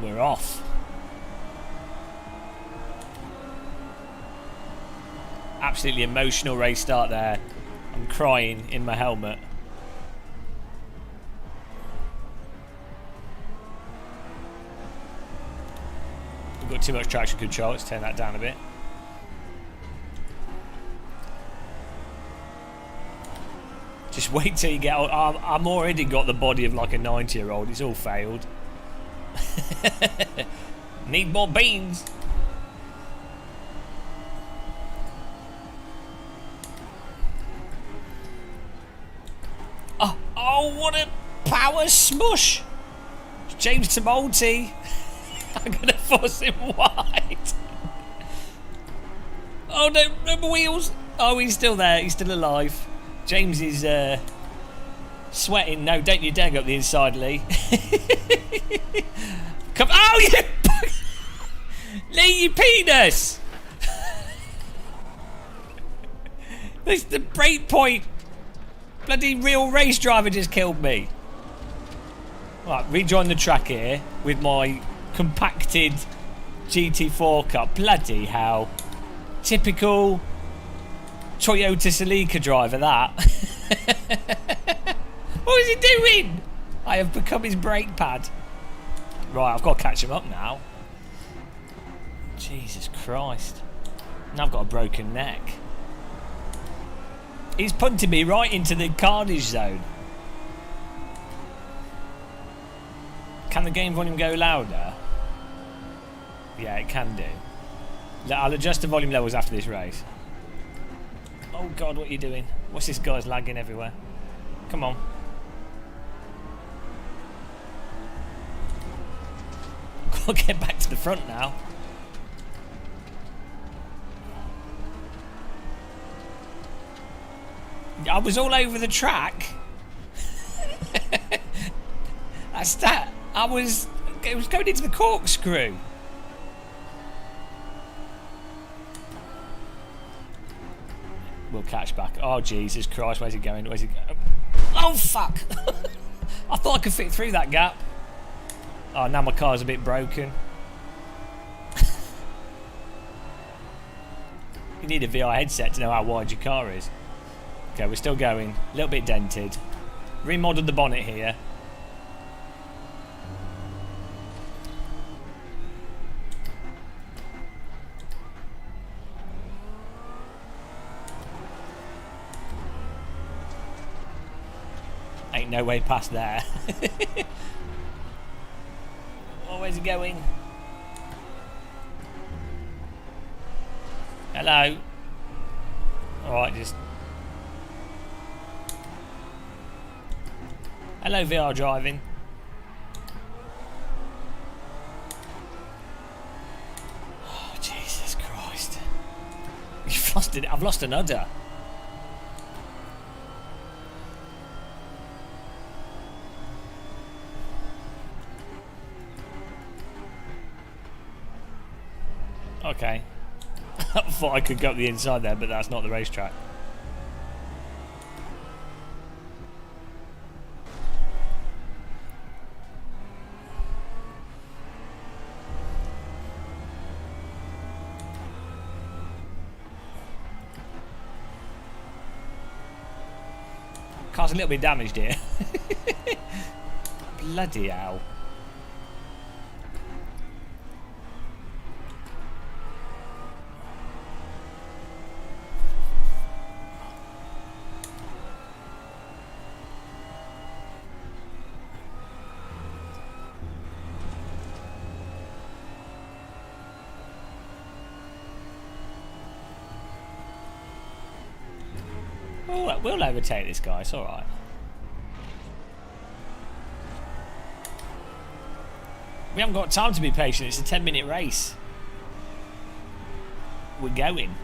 We're off. Absolutely emotional race start there. I'm crying in my helmet. We've got too much traction control. Let's turn that down a bit. Just wait till you get old. I'm already got the body of like a 90-year-old. It's all failed. Need more beans. Oh, what a power smush. James Tumulty. I'm going to force him wide. Oh, no, rubber wheels. Oh, he's still there. He's still alive. James is sweating. No, don't you dare go up the inside, Lee. Come. Oh, you. Lee, you penis. This the break point. Bloody real race driver just killed me. Right, rejoin the track here with my compacted GT4 car. Bloody hell. Typical Toyota Celica driver, that. What is he doing? I have become his brake pad. Right, I've got to catch him up now. Jesus Christ. Now I've got a broken neck. He's punted me right into the carnage zone. Can the game volume go louder? Yeah, it can do. I'll adjust the volume levels after this race. Oh God, what are you doing? What's this guy's lagging everywhere? Come on. I've got to get back to the front now. I was all over the track. It was going into the corkscrew. We'll catch back. Oh Jesus Christ, where's he going? Where's he going? Oh fuck! I thought I could fit through that gap. Oh, now my car's a bit broken. You need a VR headset to know how wide your car is. Okay, we're still going. A little bit dented. Remodeled the bonnet here. Ain't no way past there. Oh, where's he going? Hello. Alright, just... Hello, VR driving. Oh, Jesus Christ. You've lost it. I've lost an udder. Okay. I thought I could go up the inside there, but that's not the racetrack. Car's a little bit damaged here. Bloody hell. We'll overtake this guy, it's alright. We haven't got time to be patient, it's a 10-minute race. We're going.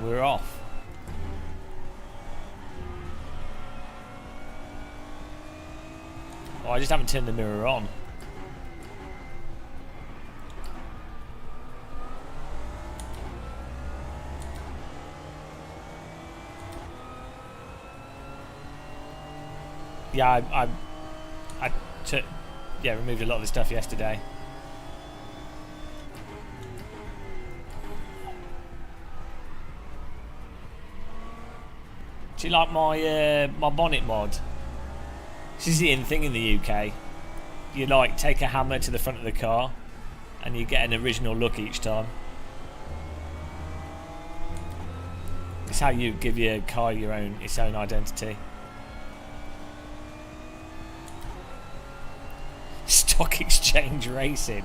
We're off. Oh, I just haven't turned the mirror on. Yeah, I took, yeah, removed a lot of the stuff yesterday. Do you like my my bonnet mod? This is the in thing in the UK. You like take a hammer to the front of the car, and you get an original look each time. It's how you give your car its own identity. Stock exchange racing.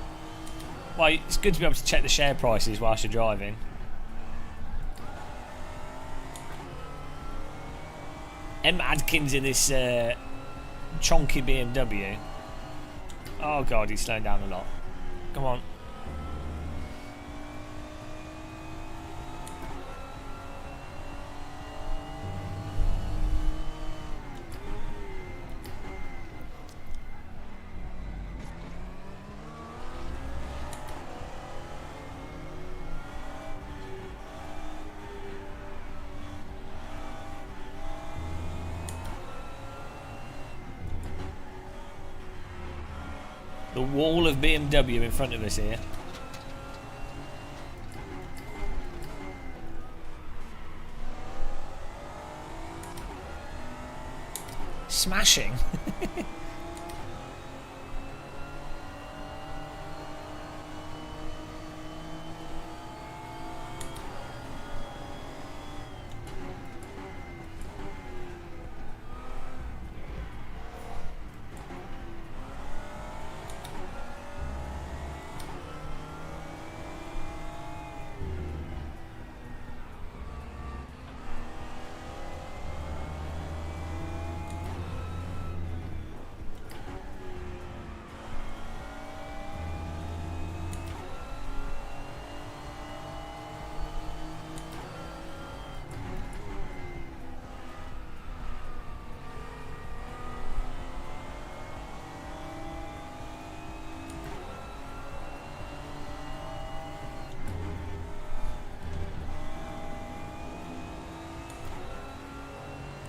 Well, it's good to be able to check the share prices whilst you're driving. M. Adkins in this chonky BMW. Oh god, he's slowing down a lot. Come on. The wall of BMW in front of us here. Smashing.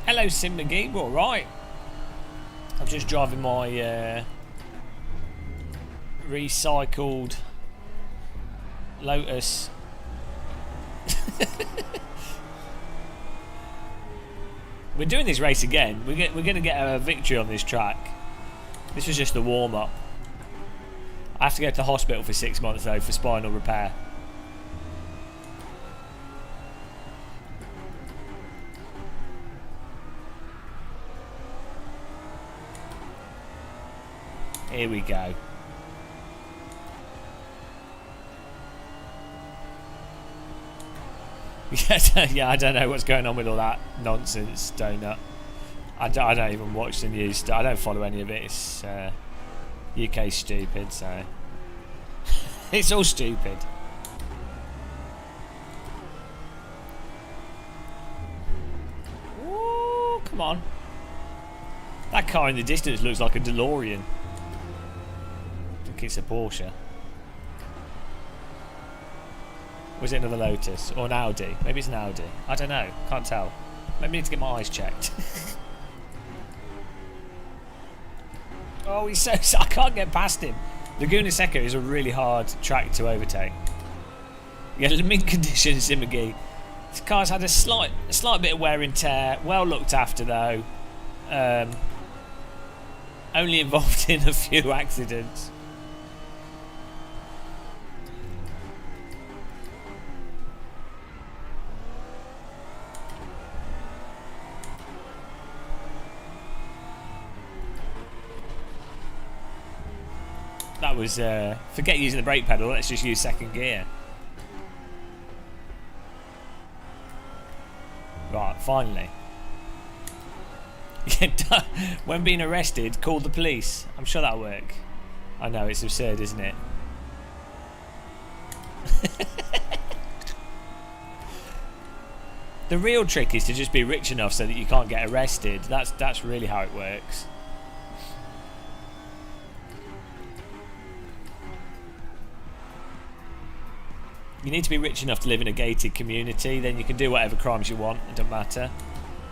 Hello, Sim McGee. We're all right. I'm just driving my recycled Lotus. We're doing this race again. We're going to get a victory on this track. This was just the warm-up. I have to go to the hospital for 6 months though for spinal repair. Here we go. Yeah, I don't know what's going on with all that nonsense, donut. I don't even watch the news. I don't follow any of it. It's UK stupid, so it's all stupid. Ooh, come on. That car in the distance looks like a DeLorean. I think it's a Porsche. Was it another Lotus? Or an Audi? Maybe it's an Audi. I don't know. Can't tell. Maybe I need to get my eyes checked. Oh, he's so... I can't get past him. Laguna Seca is a really hard track to overtake. Yeah, mint conditions, Simagi. This car's had a slight bit of wear and tear. Well looked after, though. Only involved in a few accidents. That was, forget using the brake pedal, let's just use second gear. Right, finally. When being arrested, call the police. I'm sure that'll work. I know, it's absurd, isn't it? The real trick is to just be rich enough so that you can't get arrested. That's really how it works. You need to be rich enough to live in a gated community, then you can do whatever crimes you want, it doesn't matter.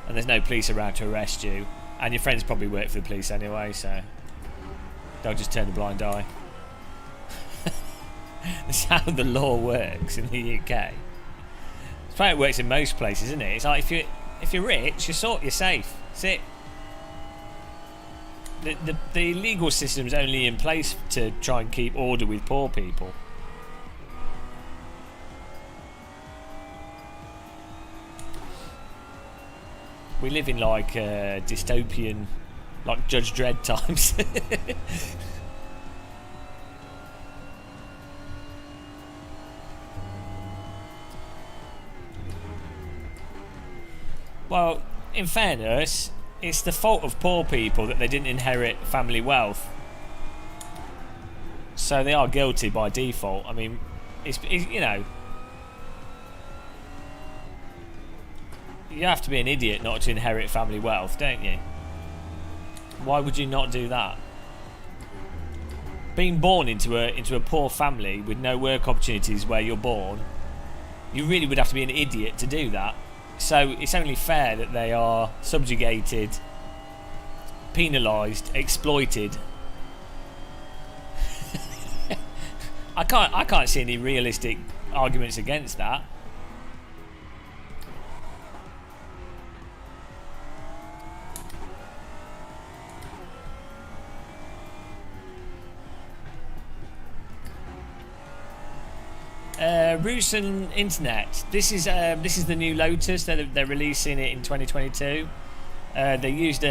And there's no police around to arrest you. And your friends probably work for the police anyway, so they'll just turn a blind eye. That's how the law works in the UK. It's how it works in most places, isn't it? It's like if you're rich, you're safe. That's it. The legal system's only in place to try and keep order with poor people. We live in like dystopian, like Judge Dredd times. Well, in fairness, it's the fault of poor people that they didn't inherit family wealth. So they are guilty by default. I mean, it's you know, you have to be an idiot not to inherit family wealth, don't you? Why would you not do that? Being born into a poor family with no work opportunities where you're born, you really would have to be an idiot to do that. So it's only fair that they are subjugated, penalised, exploited. I can't see any realistic arguments against that. Russian internet. This is the new Lotus. They're releasing it in 2022. They used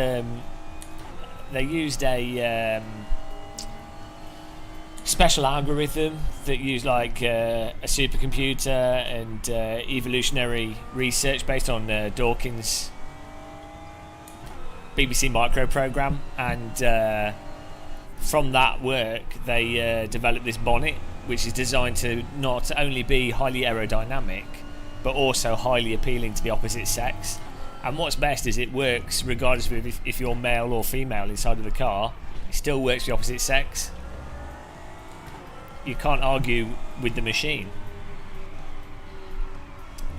a special algorithm that used like a supercomputer and evolutionary research based on Dawkins' BBC Micro program, and from that work they developed this bonnet, which is designed to not only be highly aerodynamic, but also highly appealing to the opposite sex. And what's best is it works regardless of if you're male or female inside of the car. It still works for the opposite sex. You can't argue with the machine.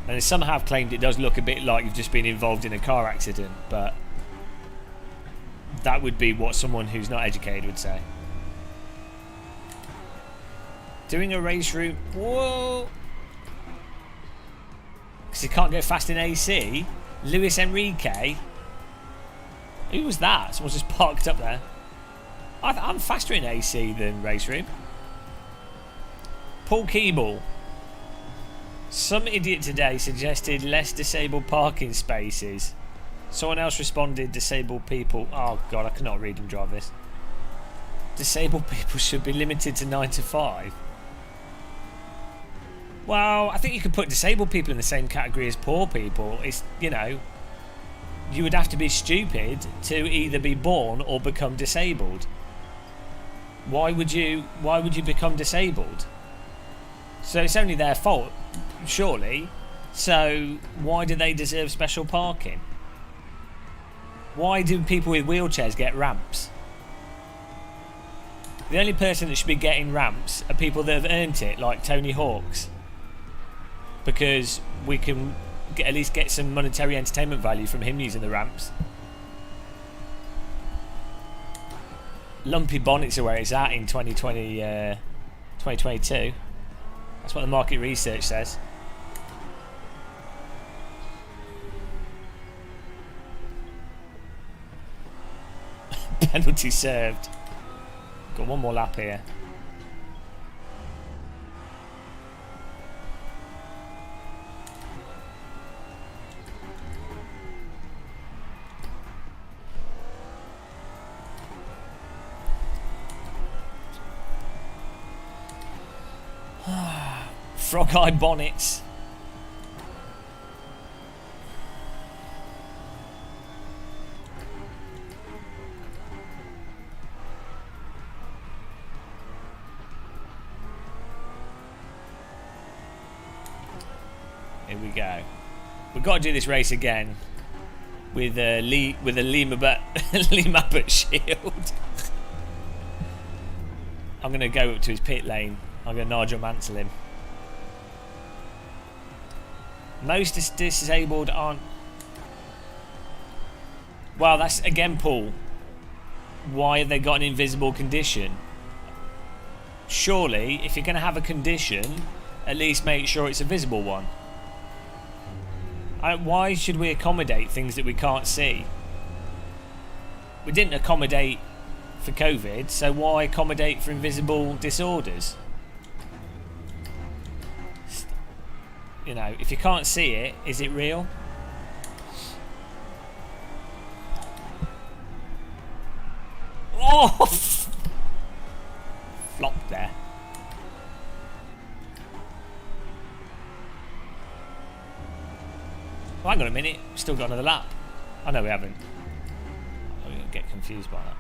And some have claimed it does look a bit like you've just been involved in a car accident, but that would be what someone who's not educated would say. Doing a race route, whoa! Because you can't go fast in AC. Luis Enrique. Who was that? Someone's just parked up there. I'm faster in AC than race room. Paul Keeble. Some idiot today suggested less disabled parking spaces. Someone else responded, disabled people. Oh god, I cannot read and drive this. Disabled people should be limited to 9 to 5. Well, I think you could put disabled people in the same category as poor people. It's, you know, you would have to be stupid to either be born or become disabled. Why would you become disabled? So it's only their fault, surely. So why do they deserve special parking? Why do people with wheelchairs get ramps? The only person that should be getting ramps are people that have earned it, like Tony Hawk's. Because we can at least get some monetary entertainment value from him using the ramps. Lumpy bonnets are where it's at in 2022. That's what the market research says. Penalty served. Got one more lap here. Frog-eyed bonnets. Here we go. We've got to do this race again with a Lee Mabbott shield. I'm going to go up to his pit lane. I'm going to Nigel Mansell him. Most disabled aren't. Well, that's again, Paul. Why have they got an invisible condition? Surely, if you're going to have a condition, at least make sure it's a visible one. Why should we accommodate things that we can't see? We didn't accommodate for COVID, so why accommodate for invisible disorders? You know, if you can't see it, is it real? Oh! Flopped there. Oh, hang on a minute, still got another lap. Oh no, we haven't. I'm going to get confused by that.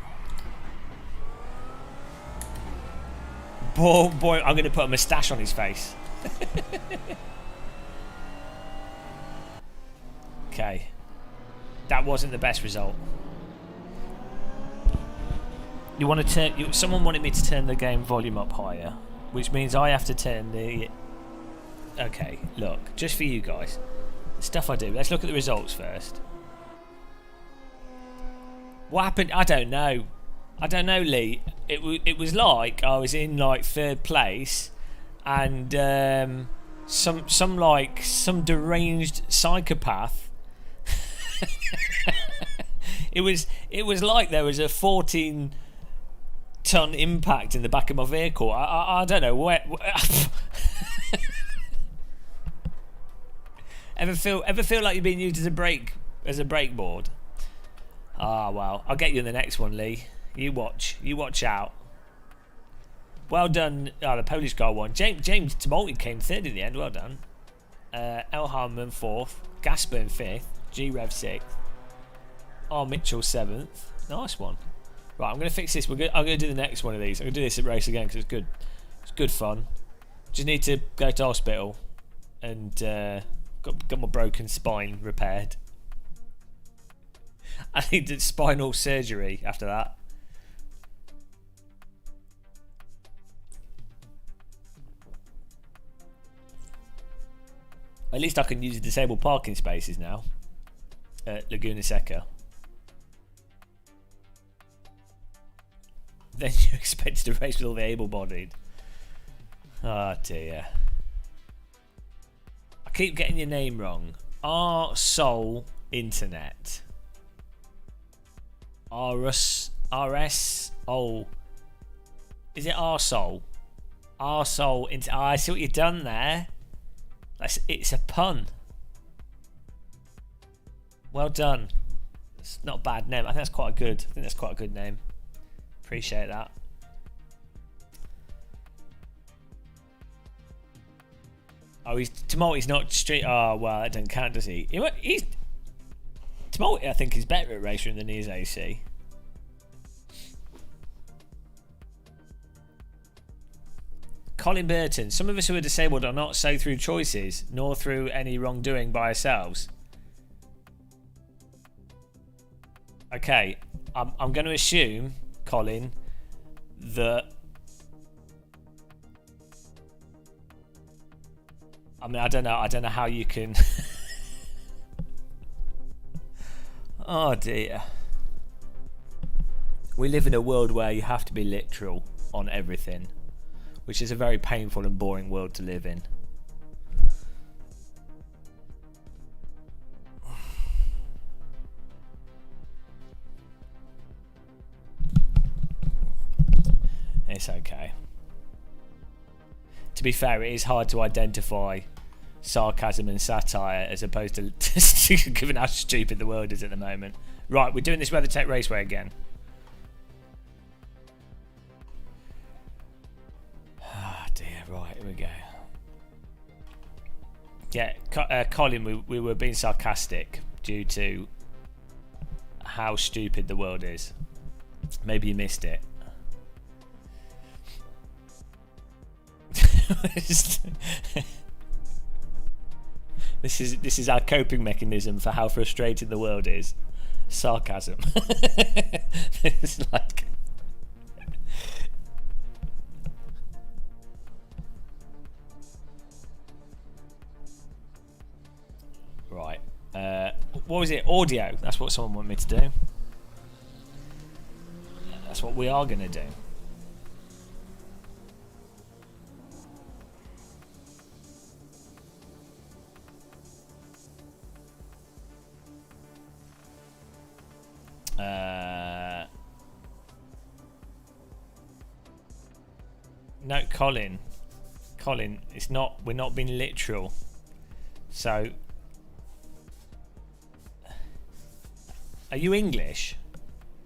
Boy, I'm going to put a moustache on his face. Okay. That wasn't the best result. You want to turn... someone wanted me to turn the game volume up higher, which means I have to turn the... Okay, look, just for you guys. The stuff I do. Let's look at the results first. What happened? I don't know. I don't know, Lee. It was like I was in like third place, and some deranged psychopath. It was like there was a 14-ton impact in the back of my vehicle. I don't know where. Ever feel like you're being used as a brake board? Ah, well, I'll get you in the next one, Lee. You watch out. Well done. Oh, the Polish guy won. James Tumulty came third in the end. Well done. El Harman fourth. Gasper in fifth. G Rev sixth. R Mitchell seventh. Nice one. Right, I'm gonna fix this. I'm gonna do the next one of these. I'm gonna do this race again because it's good. It's good fun. Just need to go to hospital and got my broken spine repaired. I needed spinal surgery after that. At least I can use the disabled parking spaces now at Laguna Seca. Then you're expected to race with all the able-bodied. Oh dear. I keep getting your name wrong. R Soul Internet. RS. Oh. Is it R Soul? R Soul Internet. Oh, I see what you've done there. It's a pun. Well done. It's not a bad name. I think that's quite a good name. Appreciate that. Oh, Tumulty's not street. Oh well, that doesn't count, does he? Tumulty, I think, is better at racing than he is AC. Colin Burton. Some of us who are disabled are not so through choices, nor through any wrongdoing by ourselves. Okay, I'm going to assume, Colin, that... I mean, I don't know how you can... Oh dear. We live in a world where you have to be literal on everything, which is a very painful and boring world to live in. It's okay. To be fair, it is hard to identify sarcasm and satire as opposed to given how stupid the world is at the moment. Right, we're doing this WeatherTech Raceway again. Ah dear, right, here we go. Yeah, Colin, we were being sarcastic due to how stupid the world is. Maybe you missed it. This is our coping mechanism for how frustrated the world is. Sarcasm. It's like... what was it? Audio. That's what someone wanted me to do. That's what we are going to do. No, Colin, it's not. We're not being literal. So, are you English?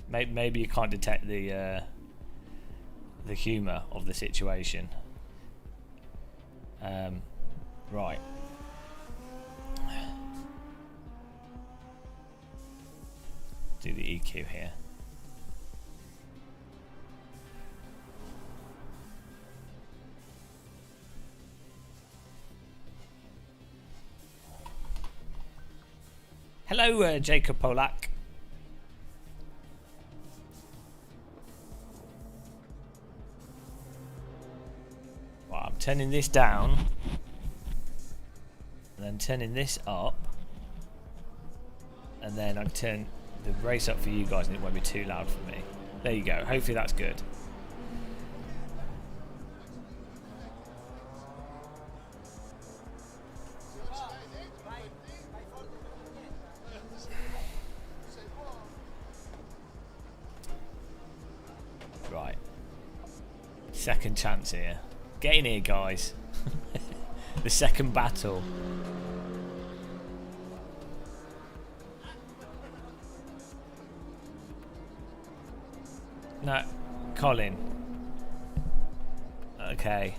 Maybe you can't detect the humour of the situation. Right. Do the EQ here. Hello, Jacob Polak. Right, I'm turning this down, and then turning this up, and then I turn the race up for you guys, and it won't be too loud for me. There you go. Hopefully that's good. Right. Second chance here. Get in here, guys. The second battle. No, Colin. Okay.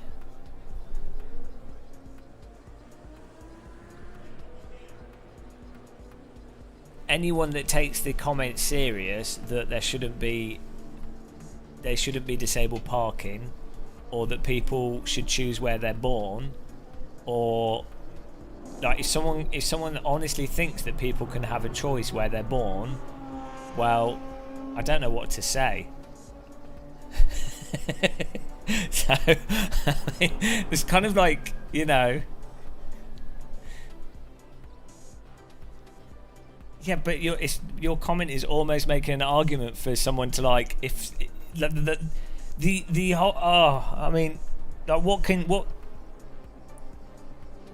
Anyone that takes the comment serious that they shouldn't be disabled parking, or that people should choose where they're born, or like if someone honestly thinks that people can have a choice where they're born, well, I don't know what to say. So I mean, it's kind of like, you know, yeah, but your comment is almost making an argument for someone to, like, if the whole, I mean, like,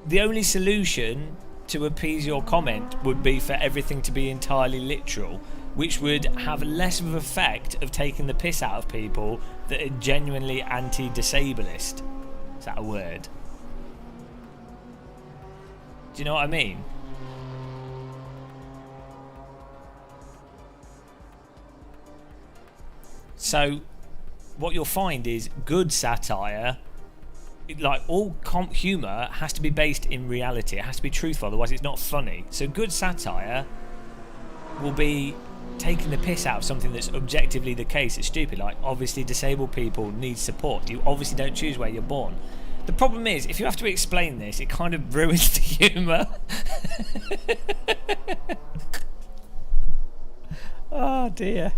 the only solution to appease your comment would be for everything to be entirely literal, which would have less of an effect of taking the piss out of people that are genuinely anti-disableist. Is that a word? Do you know what I mean? So what you'll find is good satire, like all humour, has to be based in reality. It has to be truthful, otherwise it's not funny. So good satire will be taking the piss out of something that's objectively the case. It's stupid. Like, obviously disabled people need support. You obviously don't choose where you're born. The problem is, if you have to explain this, it kind of ruins the humour. Oh dear.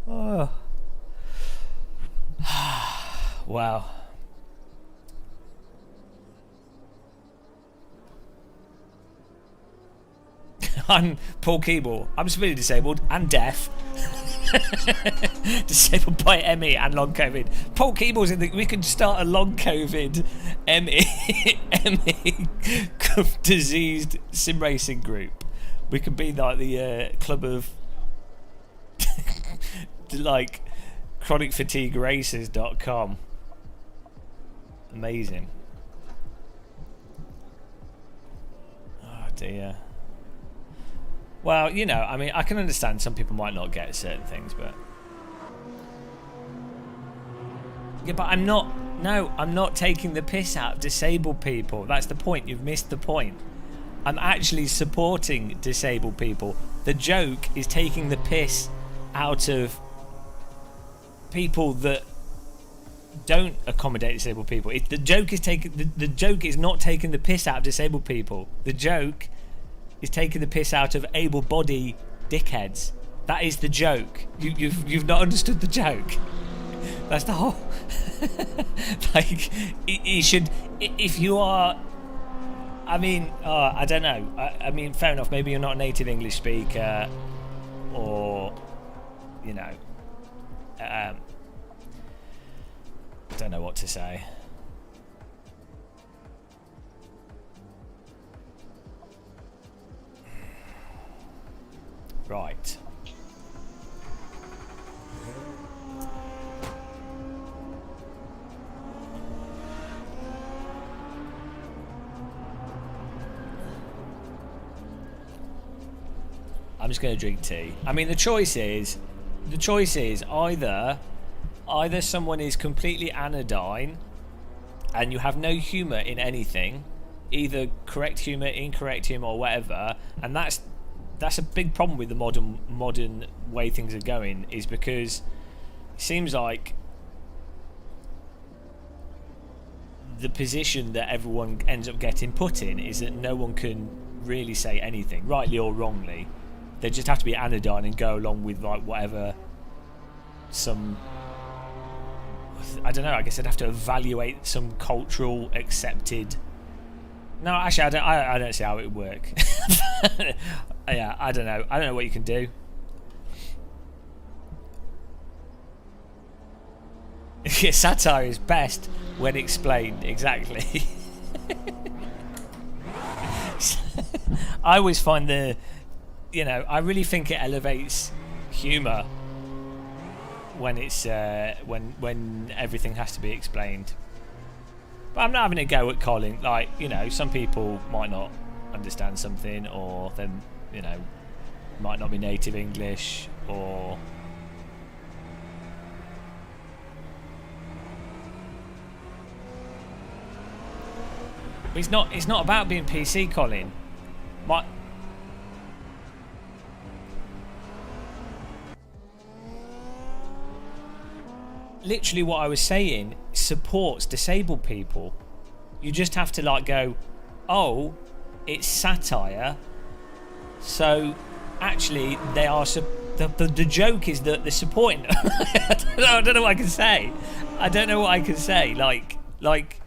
Oh. Wow. I'm Paul Keeble. I'm severely disabled and deaf. Disabled by ME and long COVID. Paul Keeble's in the. We could start a long COVID ME diseased sim racing group. We could be like the club of like chronicfatigueracers.com. Amazing. Oh dear. Well, you know, I mean, I can understand some people might not get certain things, but yeah, but I'm not taking the piss out of disabled people. That's the point. You've missed the point. I'm actually supporting disabled people. The joke is taking the piss out of people that don't accommodate disabled people. The joke is not taking the piss out of disabled people. The joke is taking the piss out of able-bodied dickheads. That is the joke. You've not understood the joke. That's the whole. Like, you should, if you are I mean, I don't know. I mean, fair enough. Maybe you're not a native English speaker, or you know, I don't know what to say. Right. I'm just going to drink tea. I mean, the choice is either someone is completely anodyne and you have no humour in anything, either correct humour, incorrect humour, or whatever, and that's a big problem with the modern way things are going, is because it seems like the position that everyone ends up getting put in is that no one can really say anything, rightly or wrongly. They just have to be anodyne and go along with like whatever I don't know, I guess I'd have to evaluate some cultural accepted. No, actually I don't see how it would work. Yeah, I don't know what you can do. Yeah, satire is best when explained, exactly. I always find I really think it elevates humour when it's when everything has to be explained. But I'm not having a go at Colin. Like, some people might not understand something, or then might not be native English, or it's not about being PC, Colin. Literally what I was saying supports disabled people. You just have to go, oh, it's satire, so actually they are the joke is that they're supporting. I don't know what I can say. Like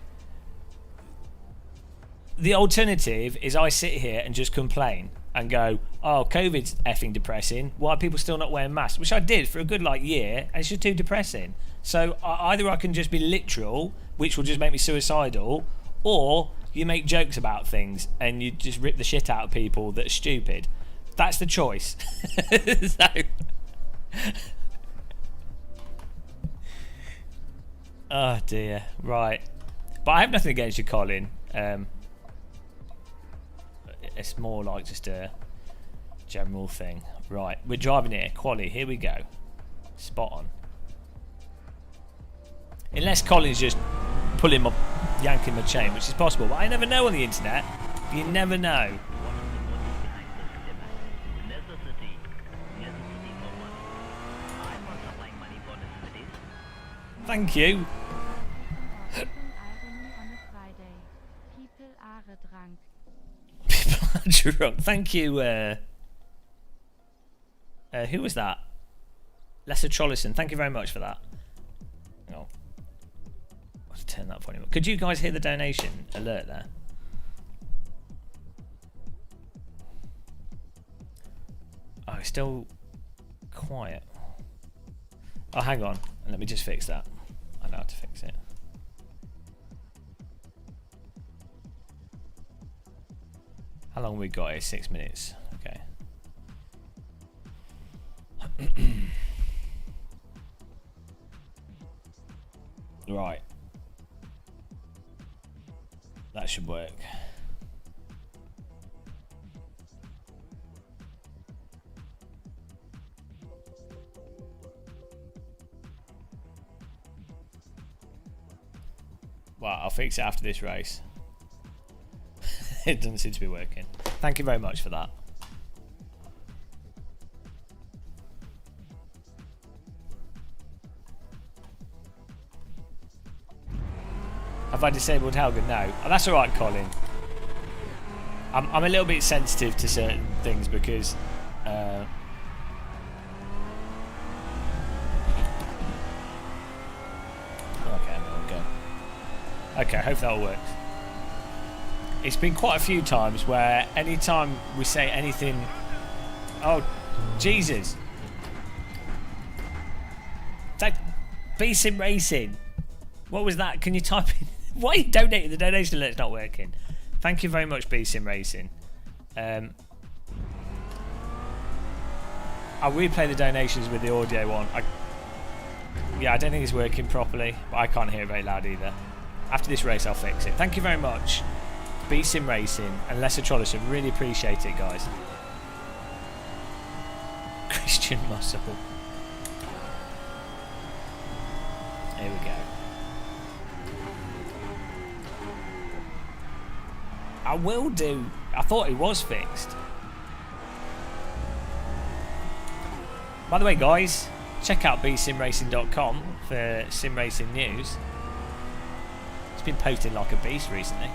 the alternative is I sit here and just complain and go, oh, COVID's effing depressing. Why are people still not wearing masks? Which I did for a good year, and it's just too depressing. So either I can just be literal, which will just make me suicidal, or you make jokes about things and you just rip the shit out of people that are stupid. That's the choice. So oh dear, right. But I have nothing against you, Colin. It's more like just a general thing. Right, we're driving here. Quali, here we go. Spot on. Unless Colin's just yanking my chain, which is possible, but I never know on the internet. You never know. Thank you. People are drunk. Thank you. Who was that? Lesser Trollison. Thank you very much for that. Oh. I'll have to turn that up anymore. Could you guys hear the donation alert there? Oh, it's still quiet. Oh, hang on. Let me just fix that. I know how to fix it. How long have we got here? 6 minutes. Okay. Right. That should work. Well, I'll fix it after this race. It doesn't seem to be working. Thank you very much for that. Have I disabled Helga? No. Oh, that's alright, Colin. I'm a little bit sensitive to certain things because okay, there we go. Okay, I hope that all works. it's been quite a few times where anytime we say anything, oh Jesus, that B-Sim Racing, what was that? Can you type in? Why are you donating? The donation alert's not working. Thank you very much, B-Sim Racing. I'll replay the donations with the audio one. I don't think it's working properly, but I can't hear it very loud either. After this race, I'll fix it. Thank you very much, B-Sim Racing and Lesser Trollison. Really appreciate it, guys. Christian Muscle. Here we go. I will do. I thought it was fixed. By the way, guys, check out bsimracing.com for sim racing news. It's been posting like a beast recently.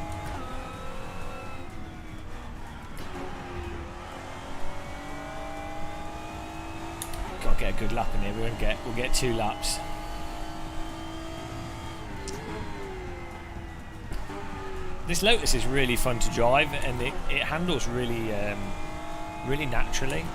Gotta get a good lap in here. We'll get 2 laps. This Lotus is really fun to drive, and it handles really really naturally.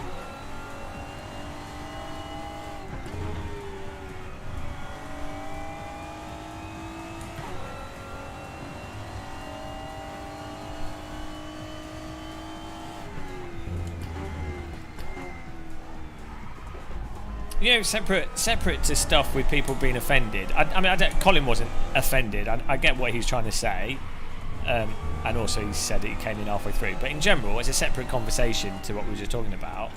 You know, separate to stuff with people being offended. I mean, Colin wasn't offended. I get what he's trying to say, and also he said that he came in halfway through. But in general, it's a separate conversation to what we were just talking about.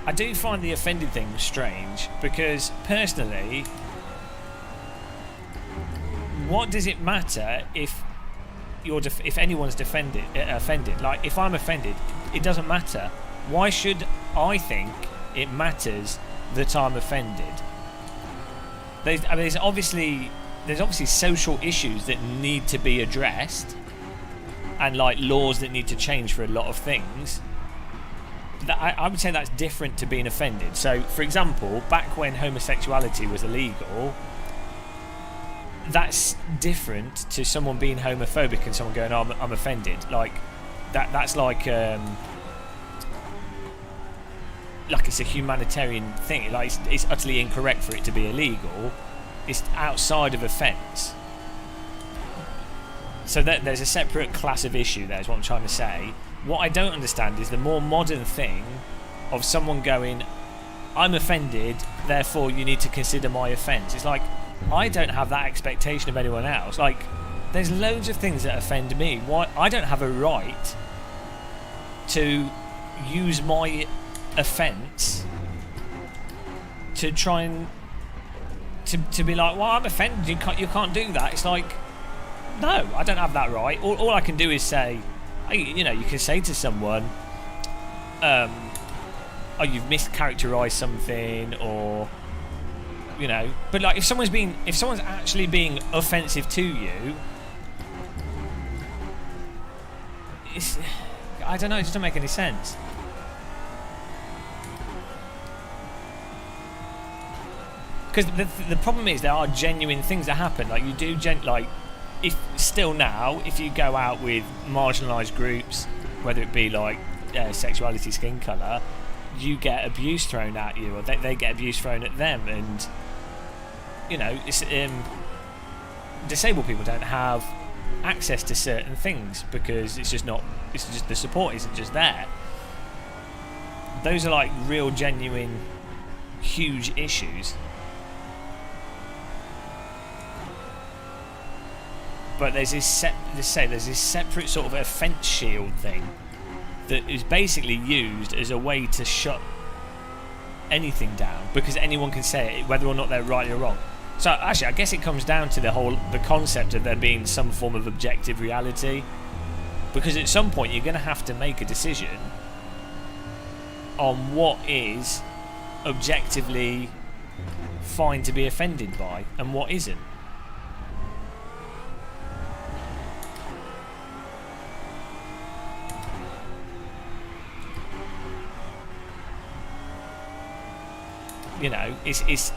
I do find the offended thing strange because personally, what does it matter if if anyone's offended? Like, if I'm offended, it doesn't matter. Why should I think it matters that I'm offended? There's obviously social issues that need to be addressed, and like laws that need to change for a lot of things. I would say that's different to being offended. So, for example, back when homosexuality was illegal, that's different to someone being homophobic and someone going, oh, I'm offended. Like that's like it's a humanitarian thing. Like it's utterly incorrect for it to be illegal. It's outside of offence. So there's a separate class of issue there, is what I'm trying to say. What I don't understand is the more modern thing of someone going, I'm offended, therefore you need to consider my offence. It's like, I don't have that expectation of anyone else. Like, there's loads of things that offend me. Why I don't have a right to use my offence to try and to be like, well, I'm offended, you can't do that. It's like, no, I don't have that right. All I can do is say, you know, you can say to someone, oh, you've mischaracterised something, or, you know, but like if someone's actually being offensive to you, I don't know, it doesn't make any sense. Because the problem is there are genuine things that happen. Like you do, if you go out with marginalised groups, whether it be like sexuality, skin colour, you get abuse thrown at you, or they get abuse thrown at them, and you know, it's disabled people don't have access to certain things because it's just the support isn't just there. Those are like real, genuine, huge issues. But there's this separate sort of offence shield thing that is basically used as a way to shut anything down, because anyone can say it, whether or not they're right or wrong. So actually, I guess it comes down to the concept of there being some form of objective reality, because at some point you're going to have to make a decision on what is objectively fine to be offended by and what isn't. You know, it's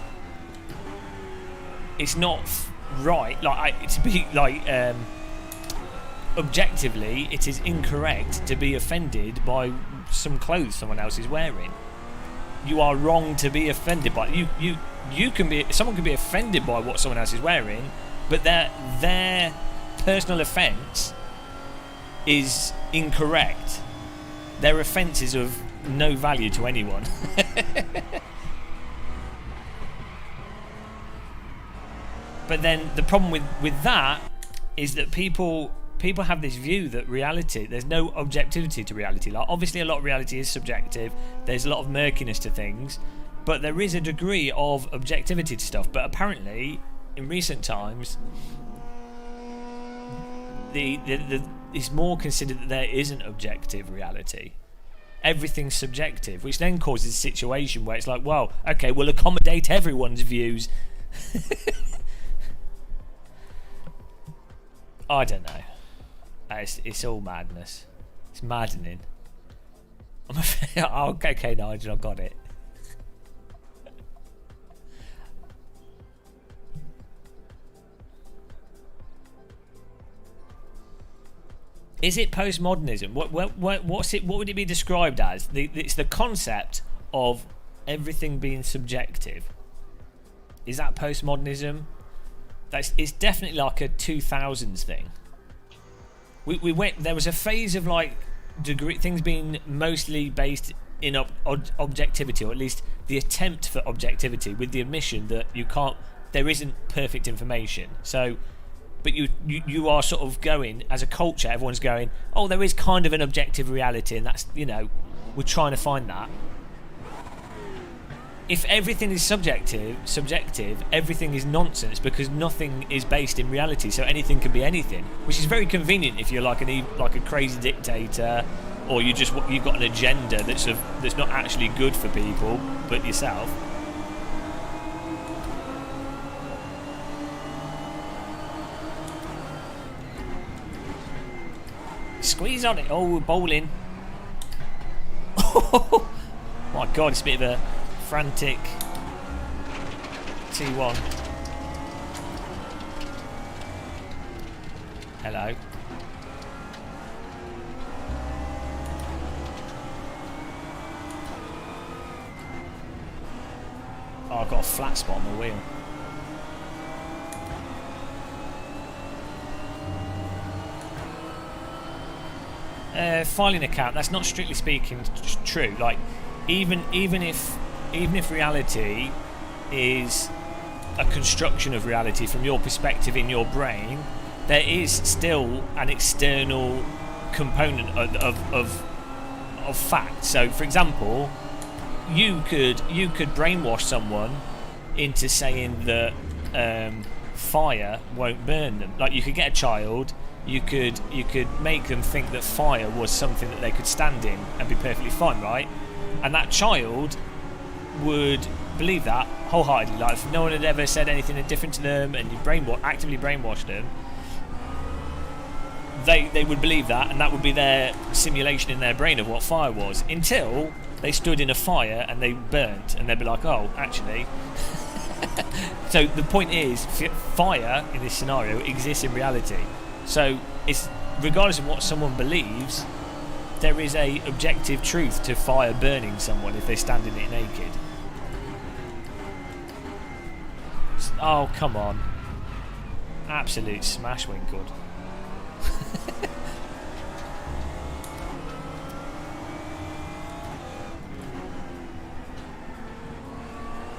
not right. Like to be like objectively, it is incorrect to be offended by some clothes someone else is wearing. You are wrong to be offended by you can be. Someone can be offended by what someone else is wearing, but their personal offence is incorrect. Their offence is of no value to anyone. But then the problem with that is that people have this view that reality, there's no objectivity to reality. Like, obviously a lot of reality is subjective, there's a lot of murkiness to things, but there is a degree of objectivity to stuff. But apparently in recent times it's more considered that there isn't objective reality. Everything's subjective, which then causes a situation where it's like, well, okay, we'll accommodate everyone's views. I don't know. It's all madness. It's maddening. Oh, okay, Nigel, I got it. Is it postmodernism? What's it? What would it be described as? It's the concept of everything being subjective. Is that postmodernism? It's definitely like a 2000s thing. We went. There was a phase of like things being mostly based in objectivity, or at least the attempt for objectivity, with the admission that there isn't perfect information. So, but you are sort of going, as a culture, everyone's going, oh, there is kind of an objective reality, and that's, we're trying to find that. If everything is subjective, everything is nonsense, because nothing is based in reality. So anything can be anything, which is very convenient if you're like a crazy dictator, or you've got an agenda that's not actually good for people but yourself. Squeeze on it. Oh, we're bowling. Oh my God, it's a bit of a frantic T1. Hello. Oh, I've got a flat spot on the wheel. Filing account, that's not strictly speaking true. Like, even if reality is a construction of reality from your perspective in your brain, there is still an external component of fact. So, for example, you could brainwash someone into saying that fire won't burn them. Like, you could get a child. You could make them think that fire was something that they could stand in and be perfectly fine, right? And that child would believe that wholeheartedly. Like, if no one had ever said anything different to them, and you actively brainwashed them, they would believe that, and that would be their simulation in their brain of what fire was, until they stood in a fire and they burnt, and they'd be like, oh, actually. So the point is, fire in this scenario exists in reality. So it's, regardless of what someone believes, there is a objective truth to fire burning someone if they stand in it naked. Oh, come on. Absolute smash Winkle.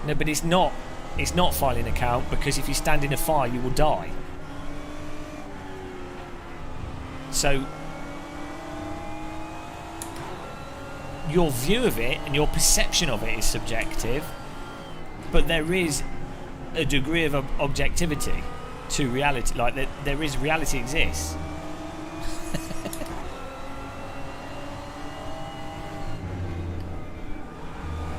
No, but it's not filing account, because if you stand in a fire you will die. So your view of it and your perception of it is subjective, but there is a degree of objectivity to reality. Like, there is, reality exists.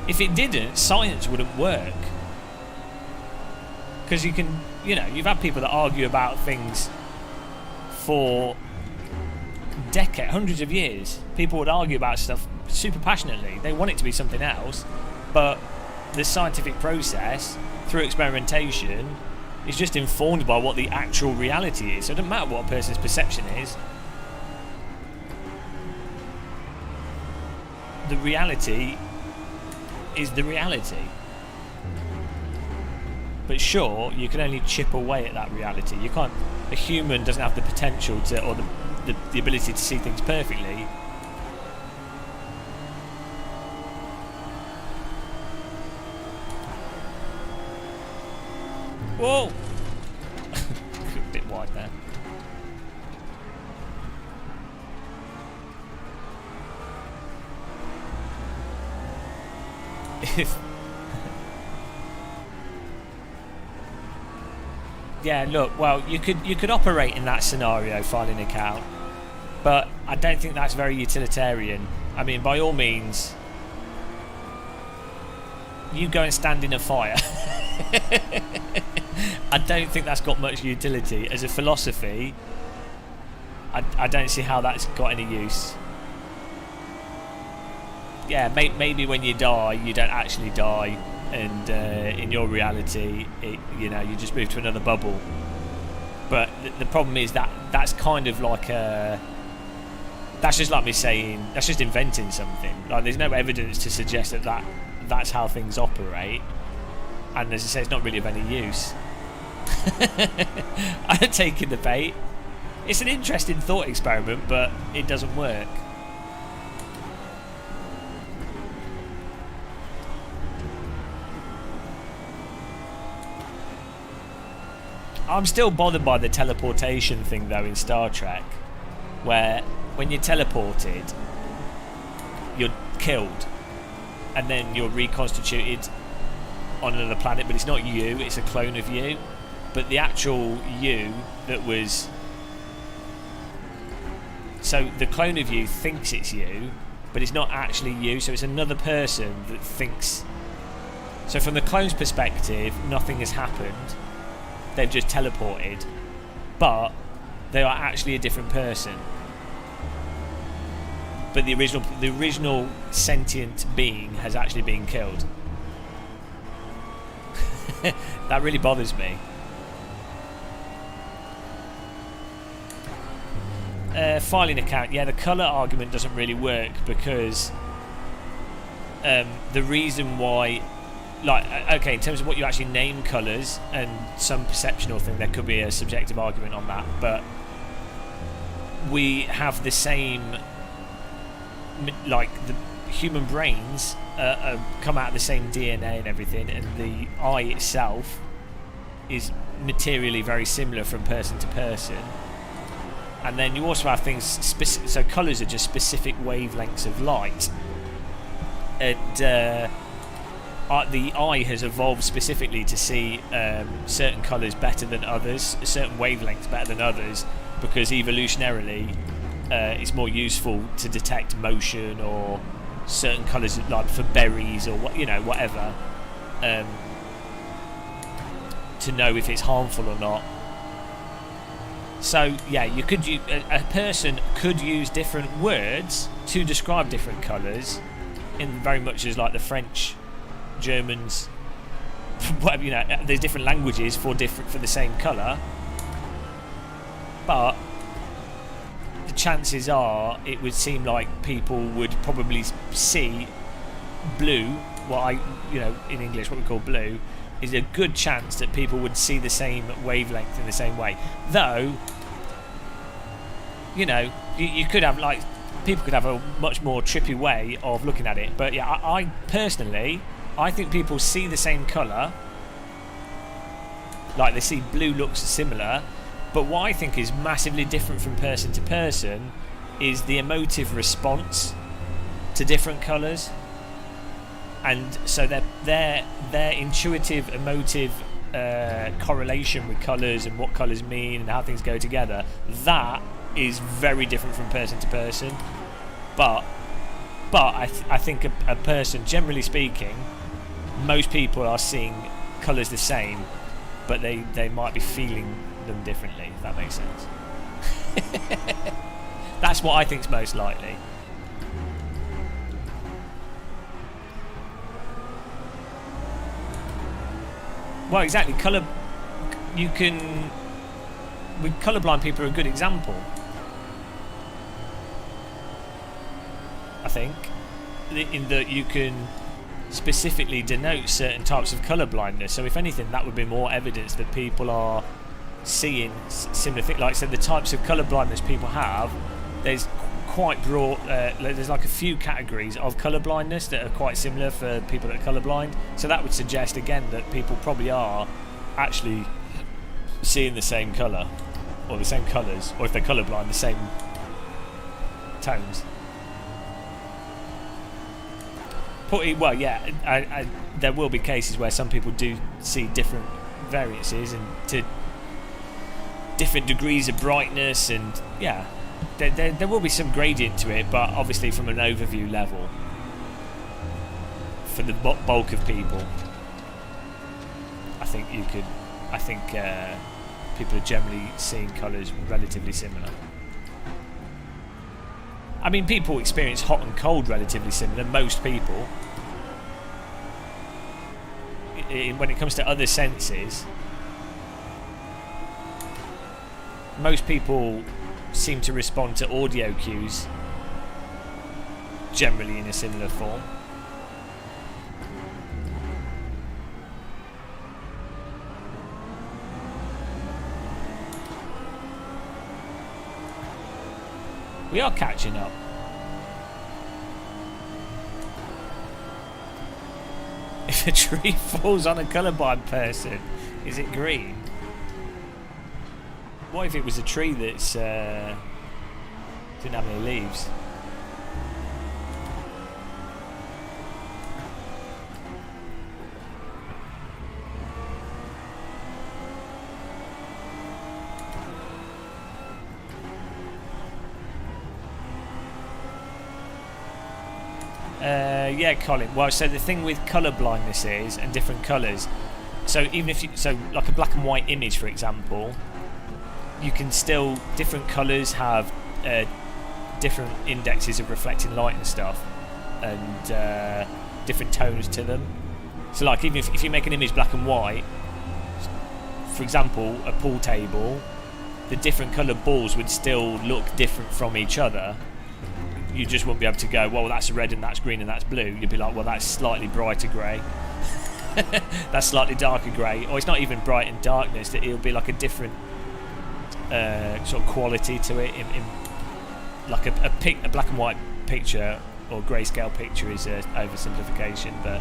If it didn't, science wouldn't work. Because you've had people that argue about things for decades, hundreds of years. People would argue about stuff super passionately. They want it to be something else, but the scientific process, through experimentation, is just informed by what the actual reality is. So it doesn't matter what a person's perception is. the reality is the reality. But sure, you can only chip away at that reality. You can't. A human doesn't have the potential to, or the ability to see things perfectly. Whoa! A bit wide there. Yeah, look, well, you could operate in that scenario, filing an account, but I don't think that's very utilitarian. I mean, by all means, you go and stand in a fire. I don't think that's got much utility. As a philosophy, I don't see how that's got any use. Yeah, maybe when you die, you don't actually die, and in your reality, you just move to another bubble. But the problem is that's kind of like that's just like me saying, that's just inventing something. Like, there's no evidence to suggest that's how things operate, and as I say, it's not really of any use. I'm taking the bait. It's an interesting thought experiment, but it doesn't work. I'm still bothered by the teleportation thing, though, in Star Trek, where when you're teleported, you're killed, and then you're reconstituted on another planet, but it's not you, it's a clone of you. But the actual you that was... So the clone of you thinks it's you, but it's not actually you, so it's another person that thinks... So from the clone's perspective, nothing has happened. They've just teleported, but they are actually a different person. But the original sentient being has actually been killed. That really bothers me. Filing account, yeah, the colour argument doesn't really work, because the reason why, like, okay, in terms of what you actually name colours and some perceptional thing, there could be a subjective argument on that, but we have the same, like, the human brains come out of the same DNA and everything, and the eye itself is materially very similar from person to person. And then you also have things so colours are just specific wavelengths of light, and the eye has evolved specifically to see certain colours better than others, certain wavelengths better than others, because evolutionarily it's more useful to detect motion or certain colours, like for berries or whatever, to know if it's harmful or not. So yeah, you could a person could use different words to describe different colours, in very much as like the French, Germans, whatever, there's different languages for the same colour, but the chances are it would seem like people would probably see blue, in English what we call blue, is a good chance that people would see the same wavelength in the same way. Though, you could have, like, people could have a much more trippy way of looking at it. But yeah, I personally, I think people see the same colour, like they see blue looks similar, but what I think is massively different from person to person is the emotive response to different colours. And so their intuitive, emotive correlation with colours and what colours mean and how things go together, that is very different from person to person. But I think a person, generally speaking, most people are seeing colours the same, but they might be feeling them differently, if that makes sense. That's what I think's most likely. Well, exactly. Colour, colourblind people are a good example, I think. in that you can specifically denote certain types of colour blindness. So if anything, that would be more evidence that people are seeing similar things. Like, so the types of colour blindness people have, there's quite broad, there's like a few categories of colour blindness that are quite similar for people that are colourblind. So that would suggest again that people probably are actually seeing the same colour, or the same colours, or if they're colourblind, the same tones. Well, yeah, there will be cases where some people do see different variances and to different degrees of brightness, and yeah, there will be some gradient to it, but obviously from an overview level, for the bulk of people, I think people are generally seeing colours relatively similar. I mean, people experience hot and cold relatively similar, most people. When it comes to other senses, most people seem to respond to audio cues generally in a similar form. We are catching up. If a tree falls on a colourblind person, is it green? What if it was a tree that's didn't have any leaves? Yeah, Colin. Well, so the thing with colour blindness is, and different colours. So even if like a black and white image, for example, you can still, different colours have different indexes of reflecting light and stuff, and different tones to them. So like even if you make an image black and white, for example, a pool table, the different coloured balls would still look different from each other. You just wouldn't be able to go, well, that's red and that's green and that's blue. You'd be like, well, that's slightly brighter grey. That's slightly darker grey. Or it's not even bright and darkness. It'll be like a different sort of quality to it. In like a black and white picture or grayscale picture is an oversimplification, but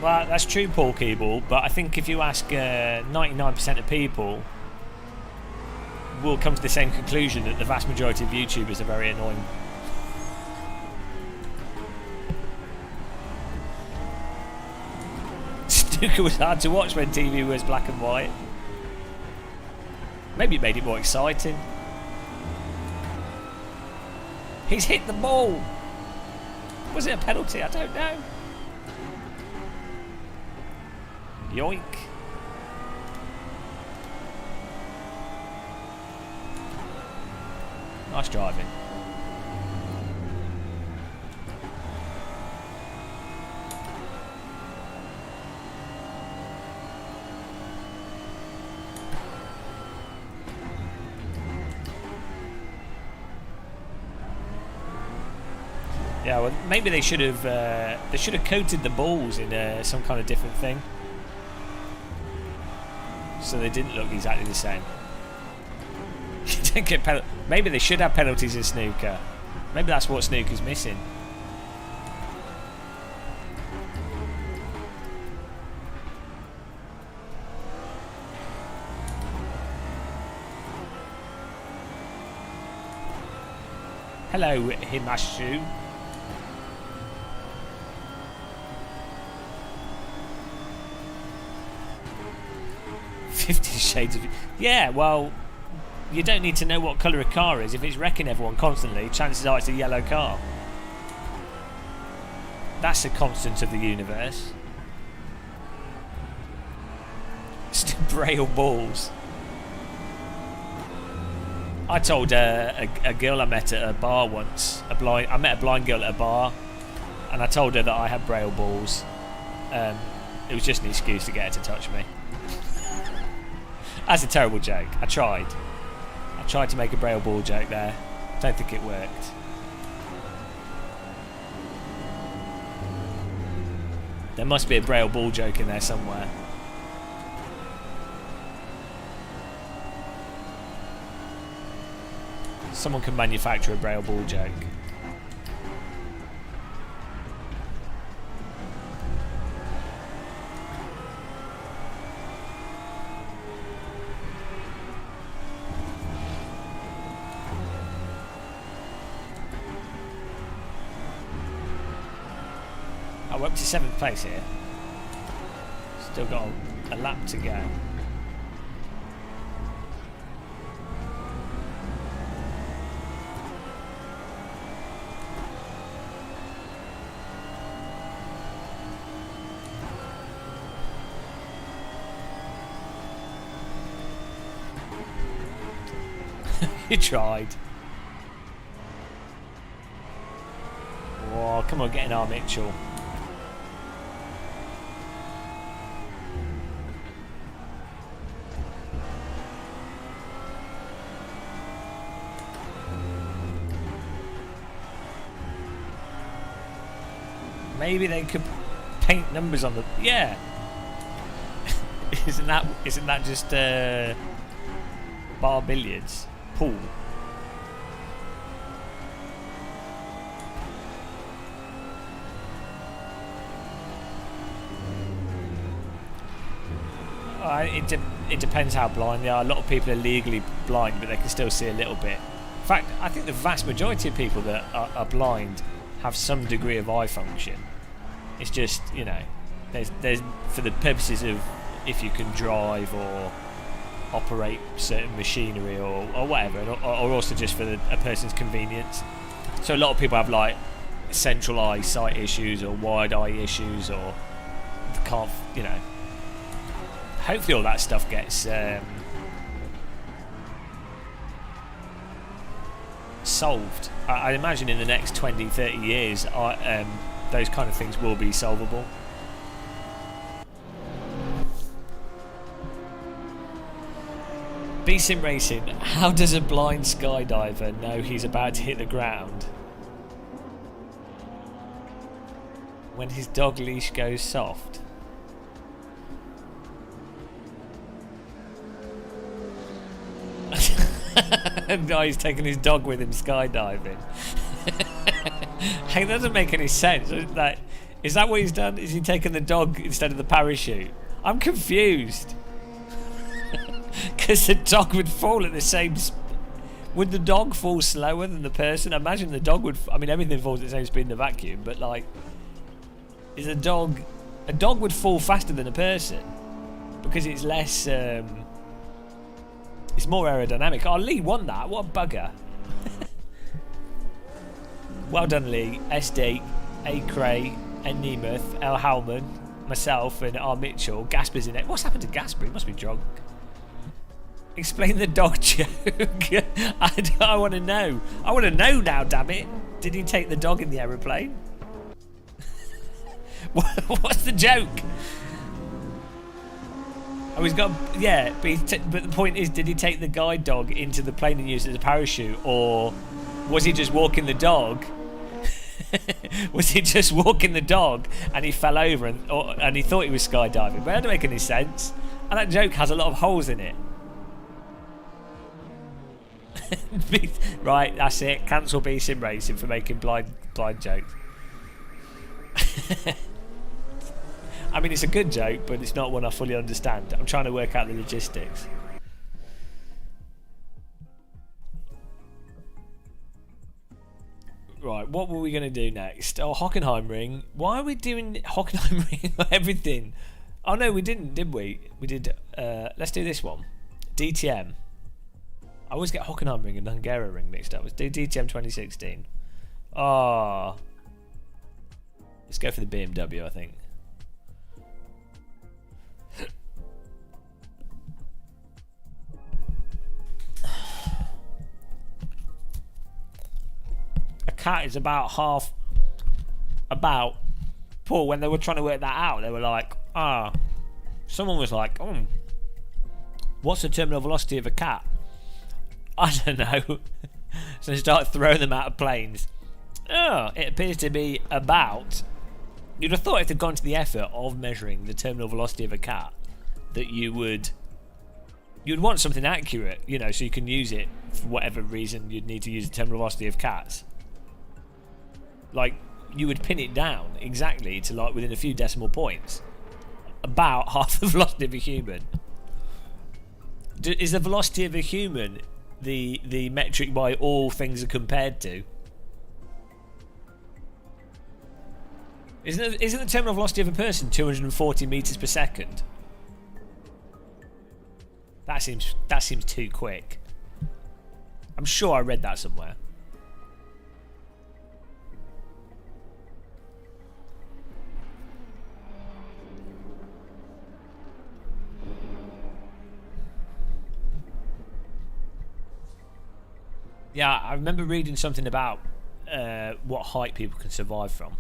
well, that's true, Paul Keeble, but I think if you ask 99% of people, we'll come to the same conclusion that the vast majority of YouTubers are very annoying. Snooker was hard to watch when TV was black and white. Maybe it made it more exciting. He's hit the ball! Was it a penalty? I don't know. Yoink. Nice driving. Yeah, well, maybe they should have coated the balls in some kind of different thing, so they didn't look exactly the same. You don't get maybe they should have penalties in snooker. Maybe that's what snooker's missing. Hello, Himashu. Shades of... Yeah, well, you don't need to know what colour a car is. If it's wrecking everyone constantly, chances are it's a yellow car. That's a constant of the universe. Still braille balls. I told a girl I met at a bar once, I met a blind girl at a bar, and I told her that I had braille balls. It was just an excuse to get her to touch me. That's a terrible joke. I tried to make a braille ball joke there. Don't think it worked. There must be a braille ball joke in there somewhere. Someone can manufacture a braille ball joke. Oh, we're up to 7th place here. Still got a lap to go. You tried. Oh, come on, get in our Mitchell. Maybe they could paint numbers on the... Yeah. Isn't that just bar billiards? Pool. It depends how blind they are. A lot of people are legally blind, but they can still see a little bit. In fact, I think the vast majority of people that are blind have some degree of eye function. It's just, you know, there's for the purposes of if you can drive or operate certain machinery or whatever, or also just for a person's convenience. So a lot of people have like central eye sight issues or wide eye issues, or can't, you know. Hopefully all that stuff gets solved. I imagine in the next 20, 30 years those kind of things will be solvable. B-Sim Racing, how does a blind skydiver know he's about to hit the ground when his dog leash goes soft? No, he's taking his dog with him skydiving. Hey, that doesn't make any sense. Is that what he's done? Is he taking the dog instead of the parachute? I'm confused. Because the dog would fall at the same would the dog fall slower than the person? I imagine the dog would... I mean, everything falls at the same speed in the vacuum, but like... Is a dog would fall faster than a person because it's less... it's more aerodynamic. Oh, Lee won that. What a bugger. Well done, Lee. SD, A. Cray, N. Nemeth, L. Howman, myself, and R. Mitchell. Gasper's in it. What's happened to Gasper? He must be drunk. Explain the dog joke. I want to know. I want to know now, damn it. Did he take the dog in the aeroplane? What's the joke? Oh, he's got... Yeah, but the point is, did he take the guide dog into the plane and use it as a parachute? Or was he just walking the dog? Was he just walking the dog and he fell over and he thought he was skydiving? But that doesn't make any sense. And that joke has a lot of holes in it. Right, that's it. Cancel B-Sim Racing for making blind jokes. I mean, it's a good joke, but it's not one I fully understand. I'm trying to work out the logistics. Right, what were we going to do next? Oh, Hockenheimring. Why are we doing Hockenheimring for everything? Oh, no, we didn't, did we? We did... let's do this one. DTM. I always get Hockenheimring and Hungaroring mixed up. Let's do DTM 2016. Ah. Let's go for the BMW, I think. cat is about half. About. Paul, when they were trying to work that out, they were like, someone was like, what's the terminal velocity of a cat? I don't know. So they started throwing them out of planes. It appears to be about. You'd have thought if they'd gone to the effort of measuring the terminal velocity of a cat, that you'd want something accurate, so you can use it for whatever reason you'd need to use the terminal velocity of cats. Like, you would pin it down exactly to like within a few decimal points. About half the velocity of a human. Is the velocity of a human the metric by all things are compared to? Isn't the terminal velocity of a person 240 meters per second? That seems too quick. I'm sure I read that somewhere. Yeah, I remember reading something about what height people can survive from.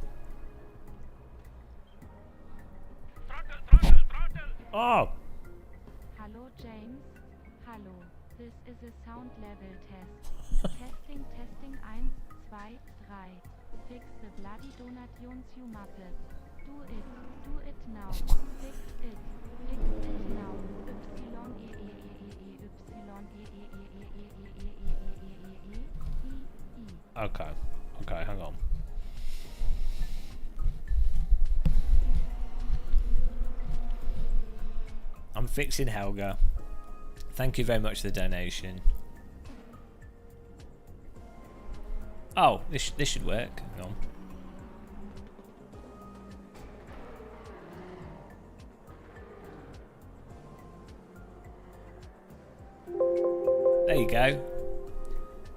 Oh! Hello, James. Hello. This is a sound level test. Testing, 1, 2, 3. Fix the bloody donations, you muppet. Do it now. Fix it now. Okay, hang on. I'm fixing Helga. Thank you very much for the donation. Oh, this should work. Hang on. There you go.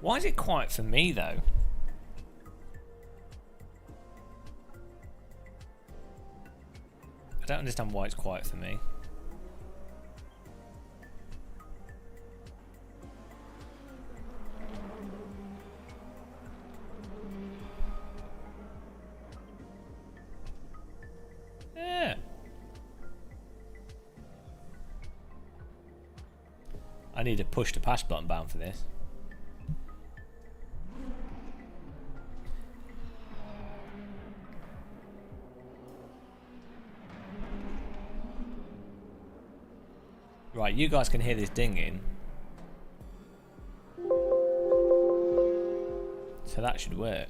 Why is it quiet for me though? I don't understand why it's quiet for me. Yeah. I need a push to pass button bound for this. Right, you guys can hear this dinging. So that should work.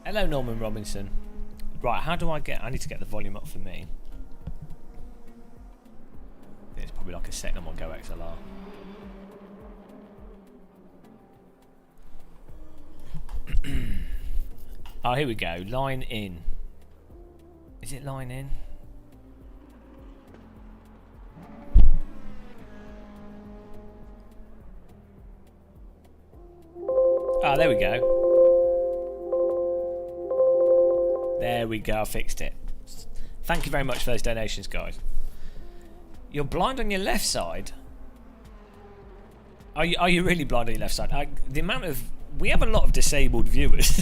Hello, Norman Robinson. Right, how do I need to get the volume up for me. It's probably like a second on Go XLR. Oh, here we go. Line in. Is it line in? Oh, there we go. There we go, I fixed it. Thank you very much for those donations, guys. You're blind on your left side? Are you really blind on your left side? The amount of... We have a lot of disabled viewers.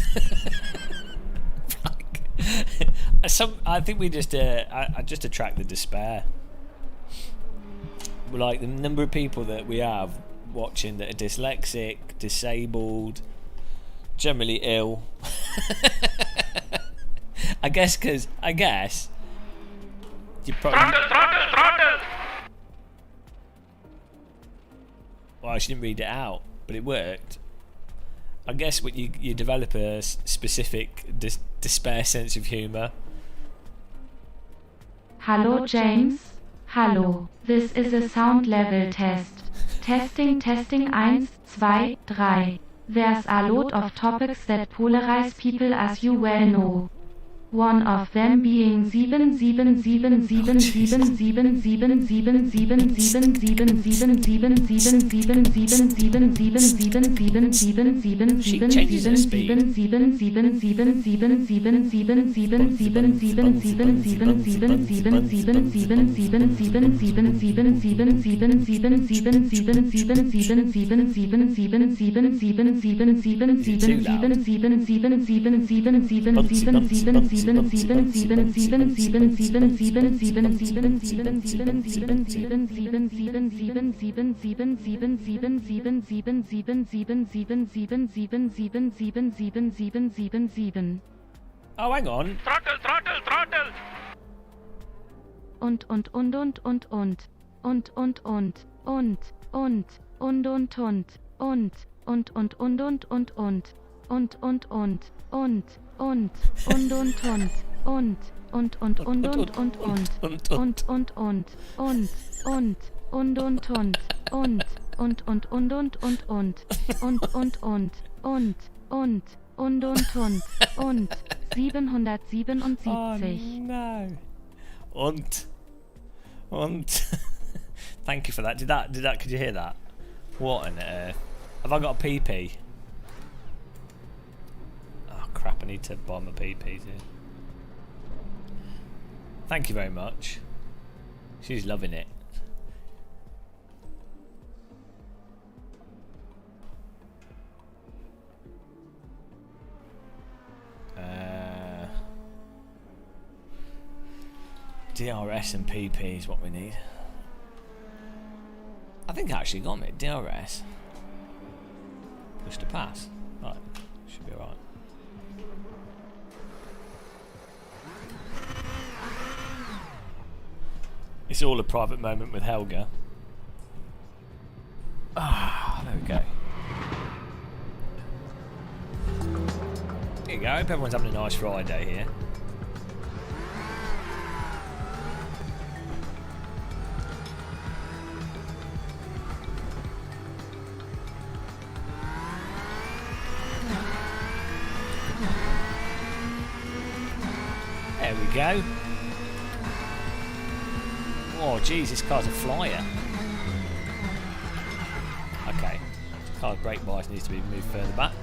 I think we just... I just attract the despair. Like, the number of people that we have watching that are dyslexic, disabled, generally ill. I guess you probably... Throttle! Well, she didn't read it out, but it worked. I guess what you develop a specific despair sense of humour. Hello, James. Hello. This is a sound level test. Testing, 1, 2, 3. There's a lot of topics that polarize people, as you well know. One of them being 7777777777777777777777777777777777777777777777777777777777777777777777777777777777777777777777777777777777777777777777777777777777777777777777777777777777777777777777777777777777777777777777777777777777777. Oh, hang on. Throttle. Und. Und 777. Oh, no. Und. Thank you for that. Did that? Could you hear that? What on earth? Have I got a PP? Oh crap! I need to buy my PPs in. Thank you very much. She's loving it. DRS and PP is what we need. I think I actually got me DRS. Push to pass. Right, should be alright. It's all a private moment with Helga. Ah, there we go. There you go. I hope everyone's having a nice Friday here. There we go. Oh, geez, this car's a flyer. Okay, this car's brake bias needs to be moved further back.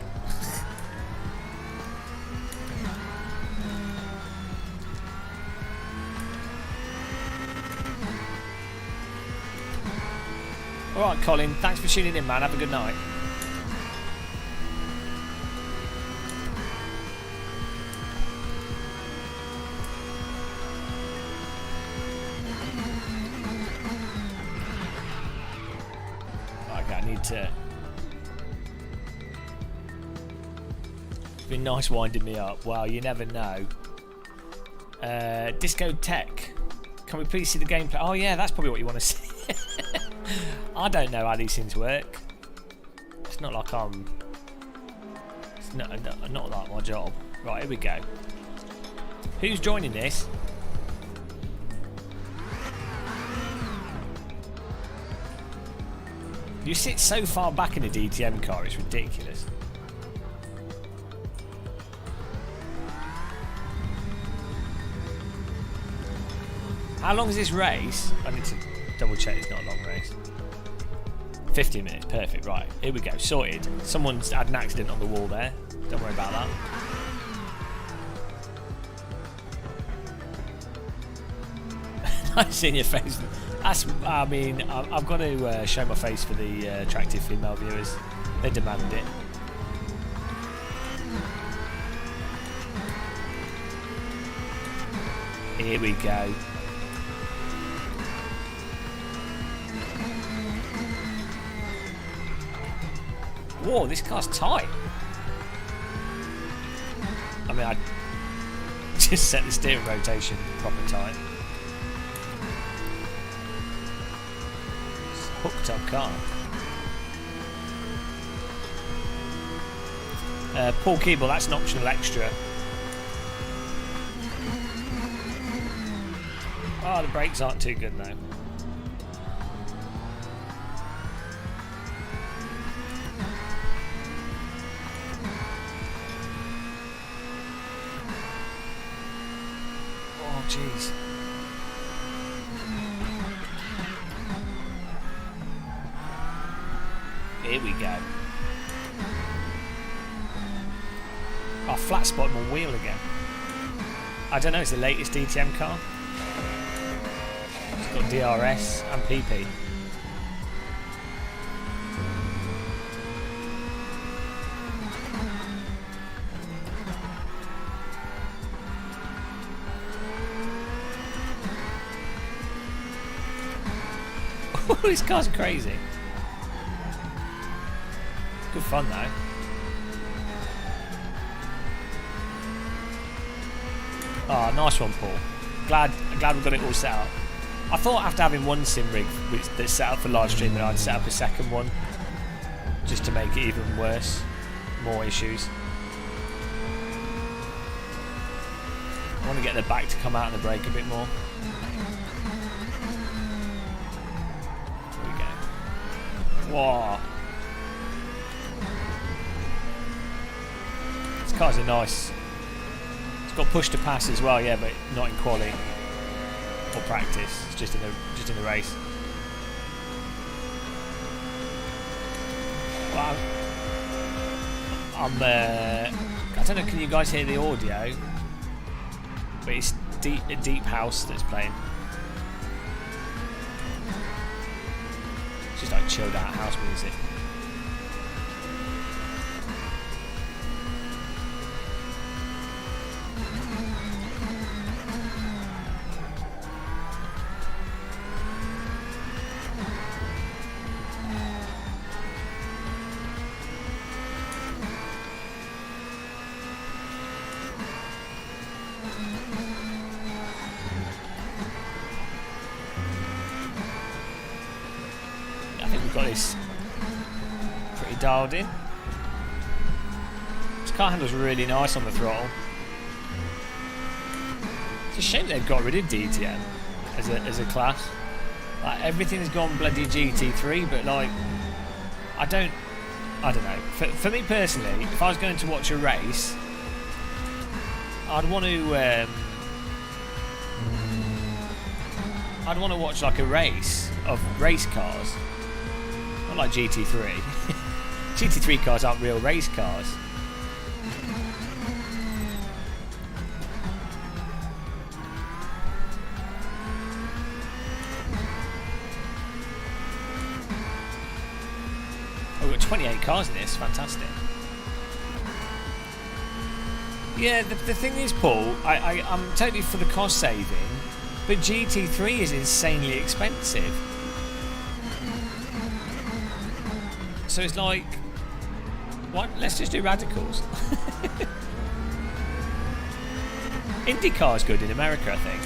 Alright, Colin, thanks for tuning in, man. Have a good night. It's been nice winding me up. Wow, you never know. Disco Tech. Can we please see the gameplay? Oh yeah, that's probably what you want to see. I don't know how these things work. It's not like I'm... It's not like my job. Right, here we go. Who's joining this? You sit so far back in a DTM car, it's ridiculous. How long is this race? I need to double check it's not a long race. 15 minutes, perfect, right. Here we go, sorted. Someone's had an accident on the wall there. Don't worry about that. I've seen your face. That's, I mean, I've got to show my face for the attractive female viewers. They demand it. Here we go. Whoa, this car's tight. I mean, I just set the steering rotation proper tight. Hooked up car. Paul Keeble, that's an optional extra. Oh, the brakes aren't too good though. jeez. Here we go. Oh, flat spot my wheel again. I don't know, it's the latest DTM car. It's got DRS and PP. These cars are crazy. It's good fun though. Oh, nice one, Paul. Glad we got it all set up. I thought after having one sim rig that's set up for live stream that I'd set up a second one just to make it even worse. More issues. I want to get the back to come out and the brake a bit more. Here we go. Whoa. These cars are nice. It's got push to pass as well, yeah, but not in quali or practice. It's just in the race. Well, I don't know. Can you guys hear the audio? But it's a deep house that's playing. It's just like chilled out house music. I think we've got this pretty dialed in. This car handles really nice on the throttle. It's a shame they've got rid of DTM as a class. Like, everything's gone bloody GT3, but like I don't know. For me personally, if I was going to watch a race, I'd want to watch like a race of race cars. Not like GT3. GT3 cars aren't real race cars. Oh, we've got 28 cars in this. Fantastic. Yeah, the thing is, Paul, I'm totally for the cost saving, but GT3 is insanely expensive. So it's like, what? Let's just do radicals. IndyCar's good in America, I think.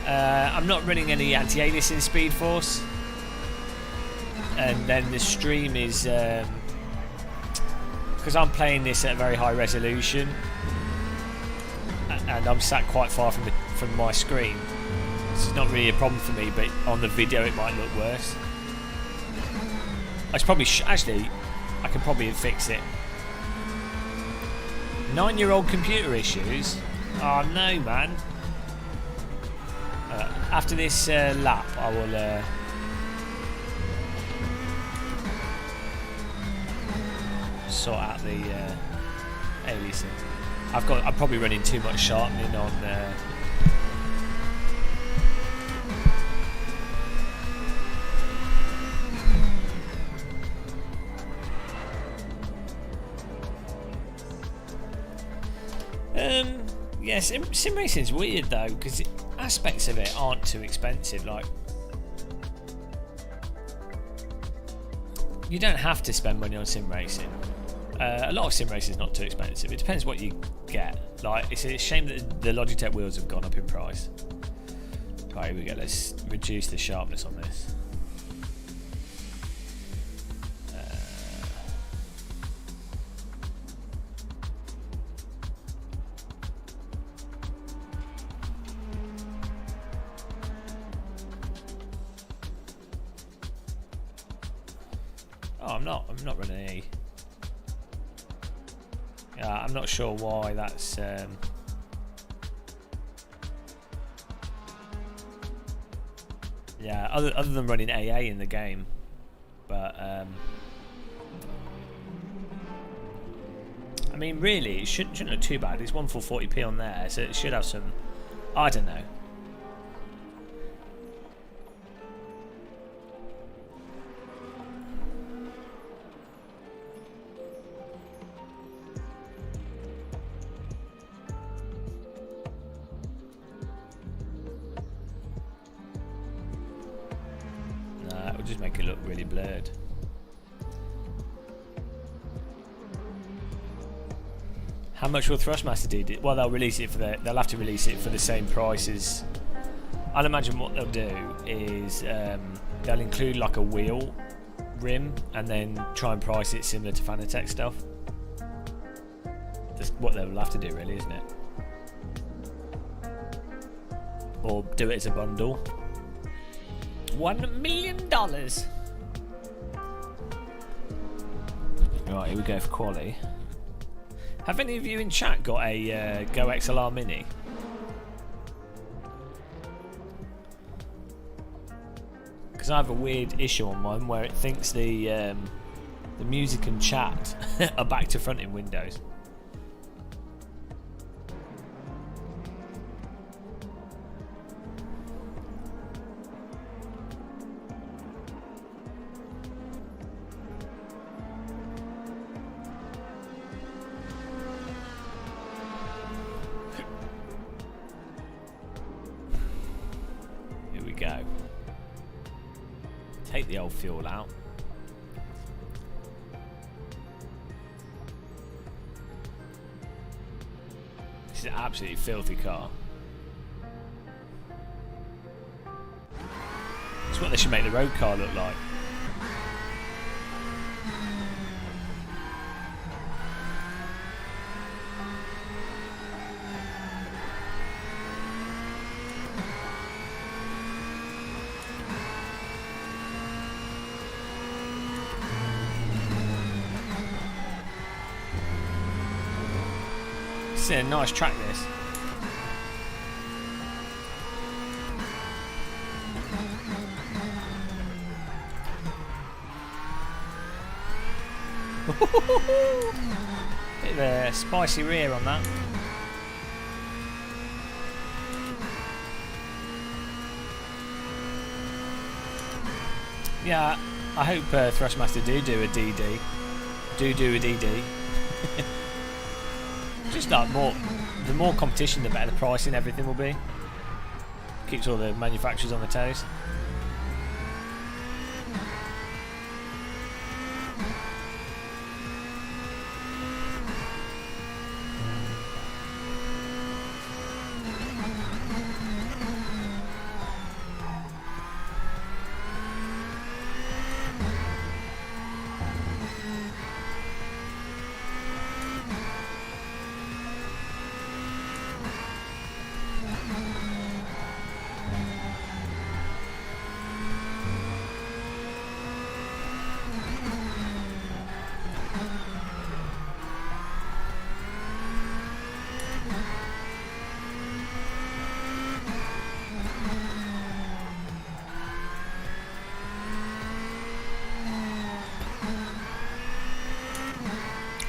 I'm not running any anti-aliasing Speed Force, and then the stream is because I'm playing this at a very high resolution, and I'm sat quite far from my screen. It's not really a problem for me, but on the video it might look worse. I should probably actually, I can probably fix it. 9-year-old computer issues? Oh no, man. After this lap, I will sort out the aliasing. I'm probably running too much sharpening on. Yes, sim racing's weird though, because aspects of it aren't too expensive. Like, you don't have to spend money on sim racing. A lot of sim racing is not too expensive. It depends what you get. Like, it's a shame that the Logitech wheels have gone up in price. Right, here we go. Let's reduce the sharpness on this. Oh, I'm not running any. I'm not sure why that's Yeah, other than running AA in the game, but I mean, really, it shouldn't look too bad. It's 1/440p on there, so it should have some. I don't know. Nah, it will just make it look really blurred. How much will Thrustmaster do? Well, they'll release it they'll have to release it for the same price as. I'd imagine what they'll do is they'll include like a wheel rim and then try and price it similar to Fanatec stuff. That's what they'll have to do, really, isn't it? Or do it as a bundle. $1 million. Right, here we go for quali. Have any of you in chat got a Go XLR Mini? Because I have a weird issue on mine where it thinks the music and chat are back to front in Windows. Go. Take the old fuel out. This is an absolutely filthy car. It's what they should make the road car look like. It's a nice track, this. Bit of a spicy rear on that. Yeah, I hope Thrustmaster do a DD. Do a DD. Just like the more competition, the better the pricing everything will be. Keeps all the manufacturers on their toes.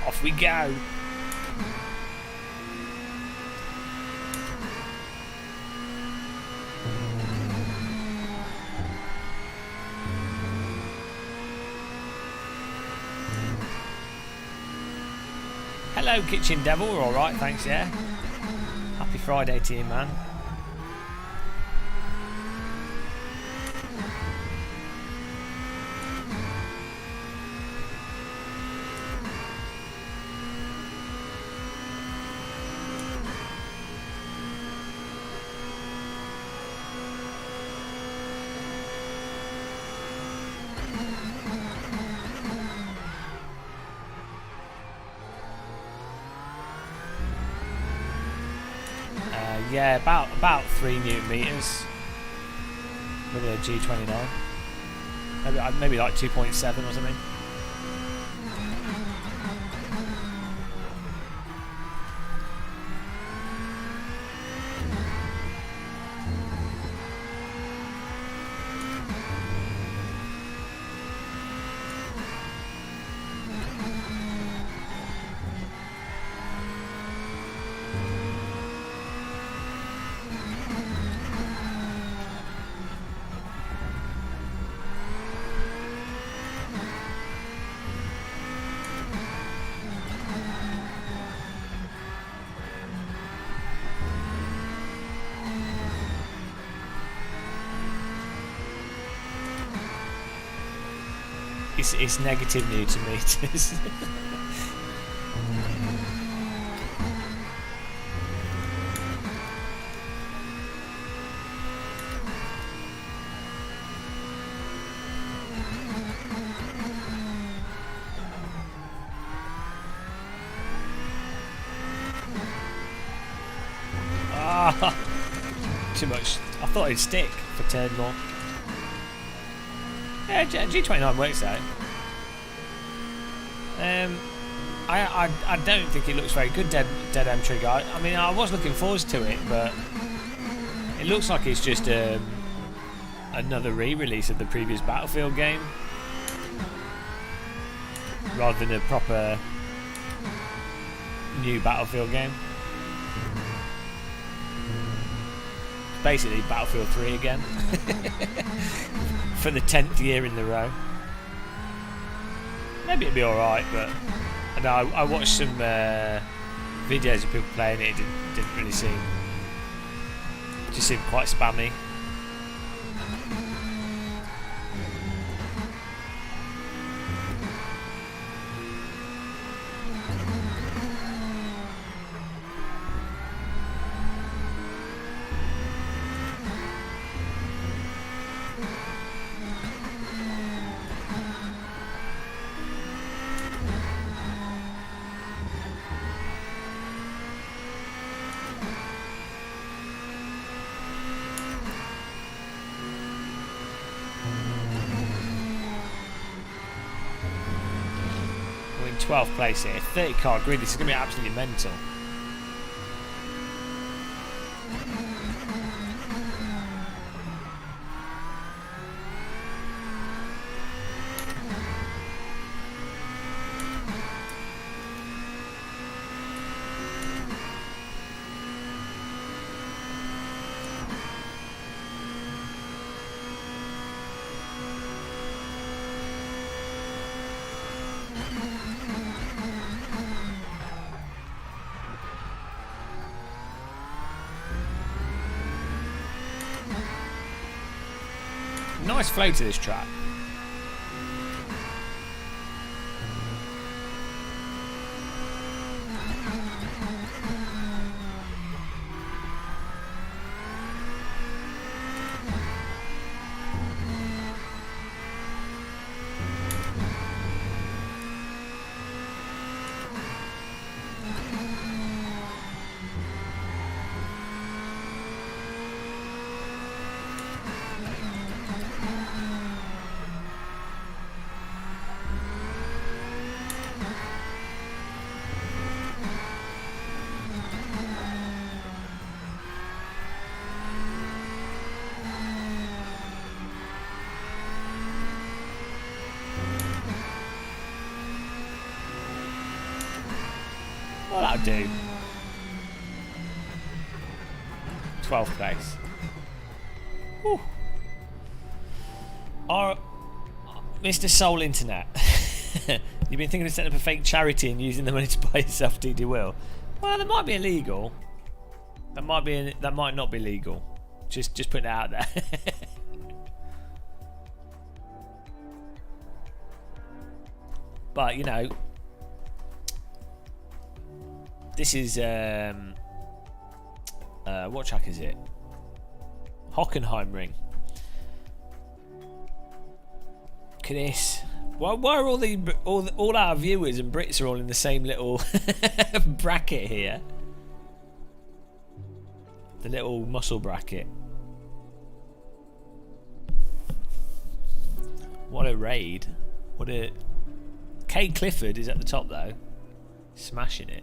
Off we go. Hello, Kitchen Devil. We're all right, thanks. Yeah. Happy Friday to you, man. Yeah, about 3 Newton meters with a G29. Maybe like 2.7 or something. it's negative Newton meters. Too much. I thought it'd stick for turn more. Yeah, G29 works out. I don't think it looks very good, Dead End Trigger. I mean, I was looking forward to it, but it looks like it's just another re-release of the previous Battlefield game, rather than a proper new Battlefield game. Basically Battlefield 3 again for the 10th year in a row. Maybe it'd be alright, but I watched some videos of people playing it. It didn't really seem, just seemed quite spammy. We're in 12th place here, 30 car grid. This is going to be absolutely mental. Nice flow to this track. Well, that'll do. 12th place. Whew. Mr. Soul Internet, you've been thinking of setting up a fake charity and using the money to buy yourself DD Will? Well, that might be illegal. That might not be legal. Just putting it out there. But you know, this is what track is it? Hockenheimring. Look at this. Why are all our viewers and Brits are all in the same little bracket here? The little muscle bracket. What a raid. What a... Kay Clifford is at the top though. Smashing it.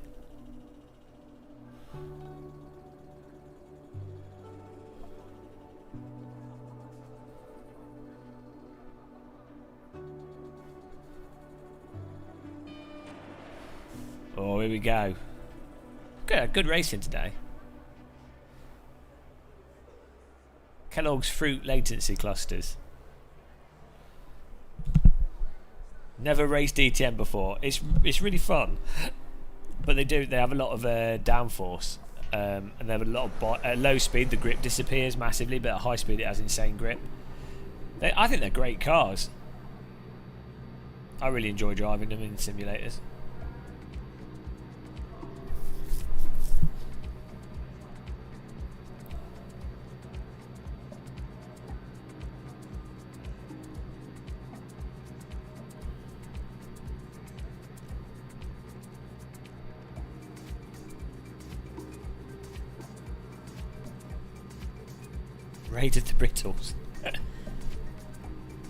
Oh, here we go. Good racing today. Kellogg's fruit latency clusters. Never raced DTM before. It's really fun, but they have a lot of downforce, and they have a lot of at low speed the grip disappears massively, but at high speed it has insane grip. I think they're great cars. I really enjoy driving them in simulators. Raided the Brittles.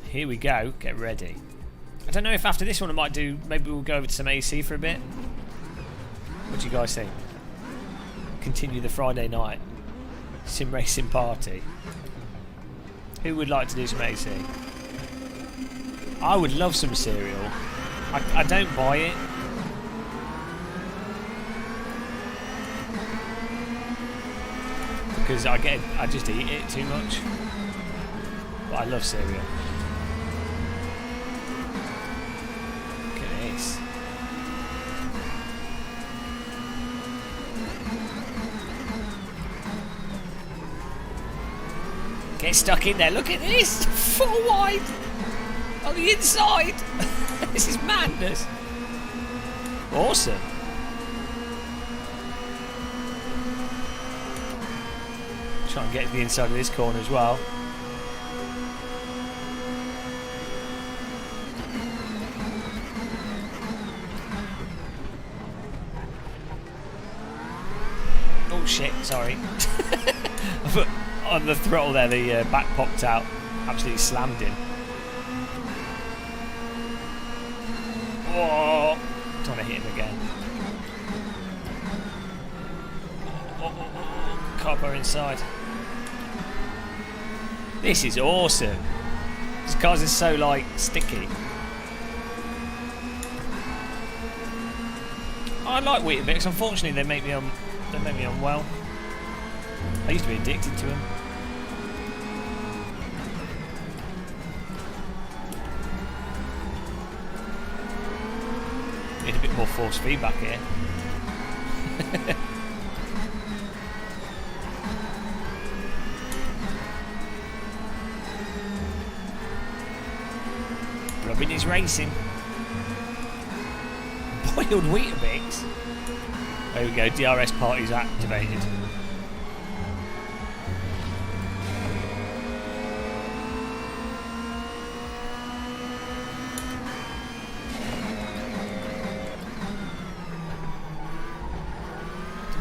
Here we go, get ready. I don't know if after this one I might do, maybe we'll go over to some AC for a bit. What do you guys think? Continue the Friday night sim racing party. Who would like to do some AC? I would love some cereal. I don't buy it. Because I just eat it too much. But I love cereal. Look at this. Get stuck in there. Look at this. 4 wide on the inside. This is madness. Awesome. Try and get to the inside of this corner as well. Oh shit, sorry. On the throttle there, the back popped out. Absolutely slammed him. Whoa! Don't want to hit him again. Copper inside. This is awesome. These cars are so like sticky. I like Weetabix. Unfortunately, they make me unwell. I used to be addicted to them. Need a bit more force feedback here. Robin is racing. Boiled Weetabix. There we go, DRS party's activated.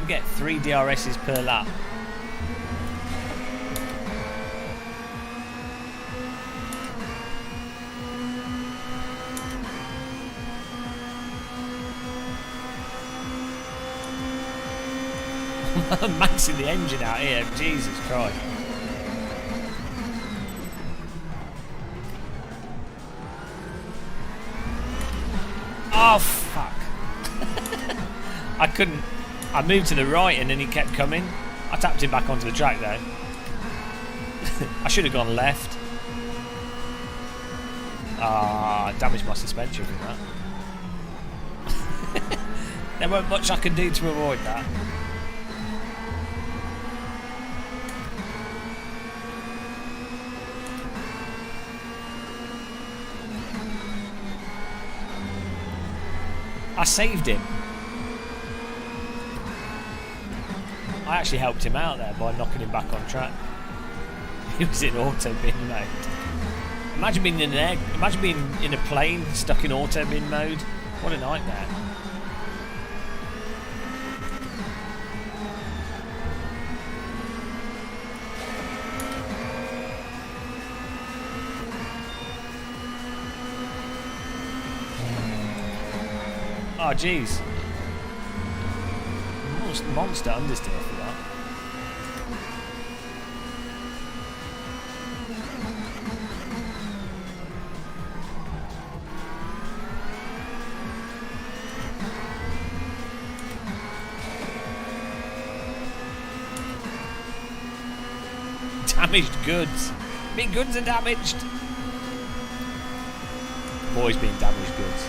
We get 3 DRSs per lap. I'm maxing the engine out here, Jesus Christ. Oh fuck. I couldn't. I moved to the right and then he kept coming. I tapped him back onto the track though. I should have gone left. I damaged my suspension from that. There weren't much I could do to avoid that. I saved him. I actually helped him out there by knocking him back on track. He was in auto bin mode. Imagine being in a plane stuck in auto bin mode. What a nightmare. Oh jeez. Monster understeer for that. Damaged goods. My goods are damaged. Boys being damaged goods.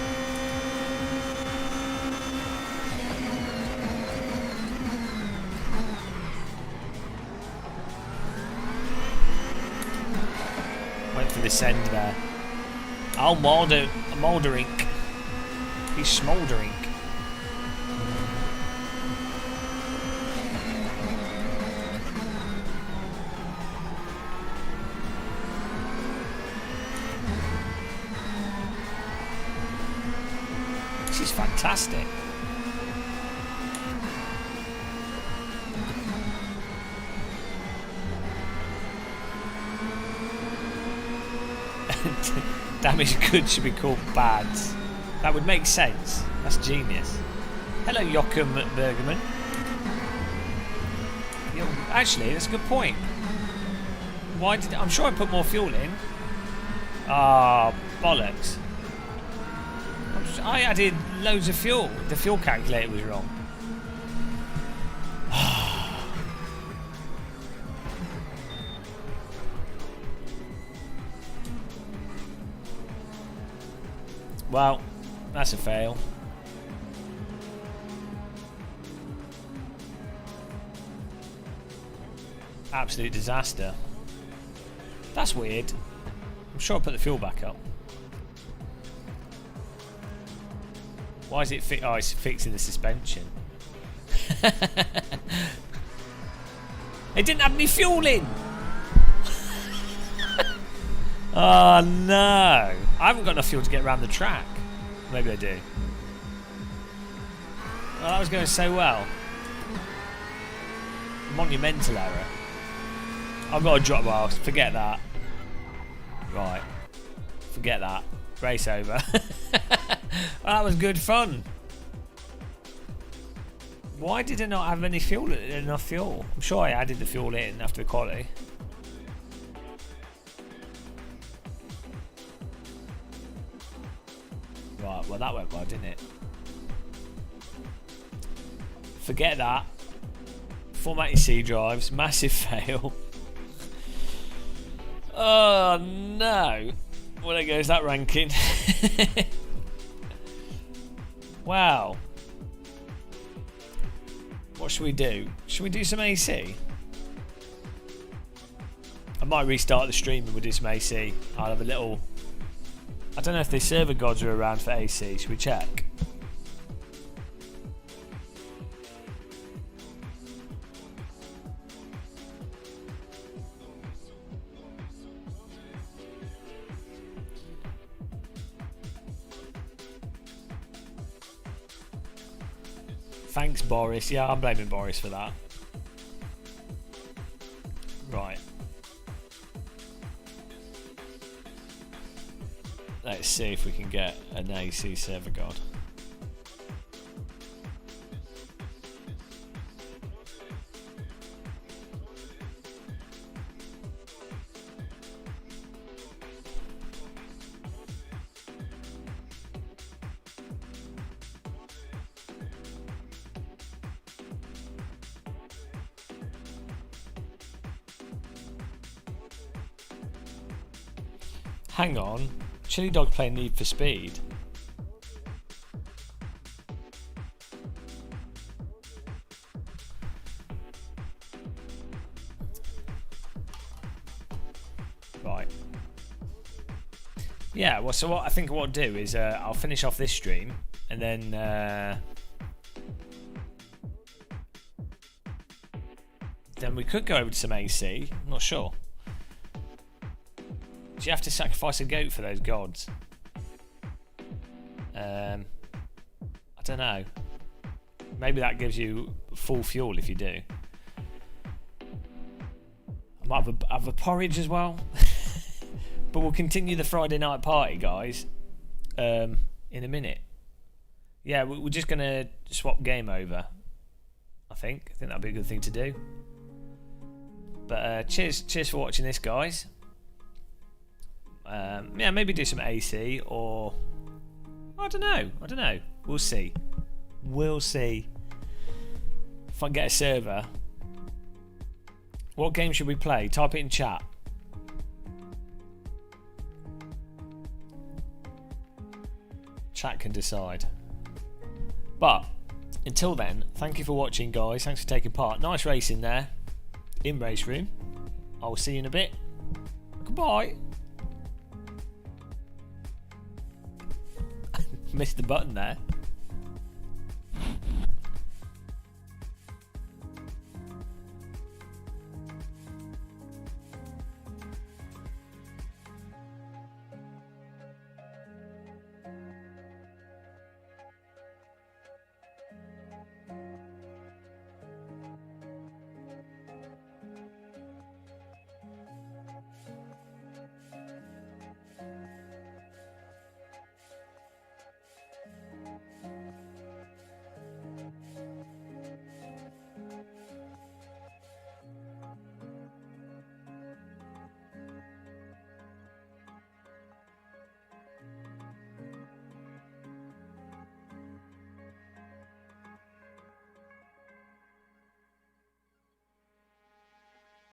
Went for this end there. Oh, mouldering. He's smouldering. This is fantastic. Damaged goods should be called bads. That would make sense. That's genius. Hello, Joachim Bergman. Actually, that's a good point. Why did I'm sure I put more fuel in? Ah, bollocks. I added loads of fuel. The fuel calculator was wrong. Well, that's a fail. Absolute disaster. That's weird. I'm sure I put the fuel back up. Why is it oh, it's fixing the suspension. It didn't have any fuel in. Oh no! I haven't got enough fuel to get around the track. Maybe I do. Oh, that was going so well. Monumental error. I've got to drop well. Forget that. Right. Forget that. Race over. Well, that was good fun. Why did it not have any fuel? Enough fuel? I'm sure I added the fuel in after the quality. Right, well that went well, didn't it? Forget that. Format your C drives. Massive fail. Oh no. Well, there goes that ranking. Wow. What should we do? Should we do some AC? I might restart the stream and we'll do some AC. I'll have a little... I don't know if the server gods are around for AC. Should we check? Thanks, Boris. Yeah, I'm blaming Boris for that. Right. Let's see if we can get an AC server god. Hang on. Chili Dog playing Need for Speed. Right. Yeah, well, so what I think what I'll do is I'll finish off this stream and then we could go over to some AC. I'm not sure. Do you have to sacrifice a goat for those gods? I don't know. Maybe that gives you full fuel if you do. I might have a porridge as well. But we'll continue the Friday night party, guys, in a minute. Yeah, we're just going to swap game over, I think that'd be a good thing to do. But cheers for watching this, guys. Yeah, maybe do some AC or I don't know. We'll see. If I can get a server. What game should we play? Type it in chat. Chat can decide. But until then, thank you for watching, guys. Thanks for taking part. Nice racing there in race room. I will see you in a bit. Goodbye. Missed the button there.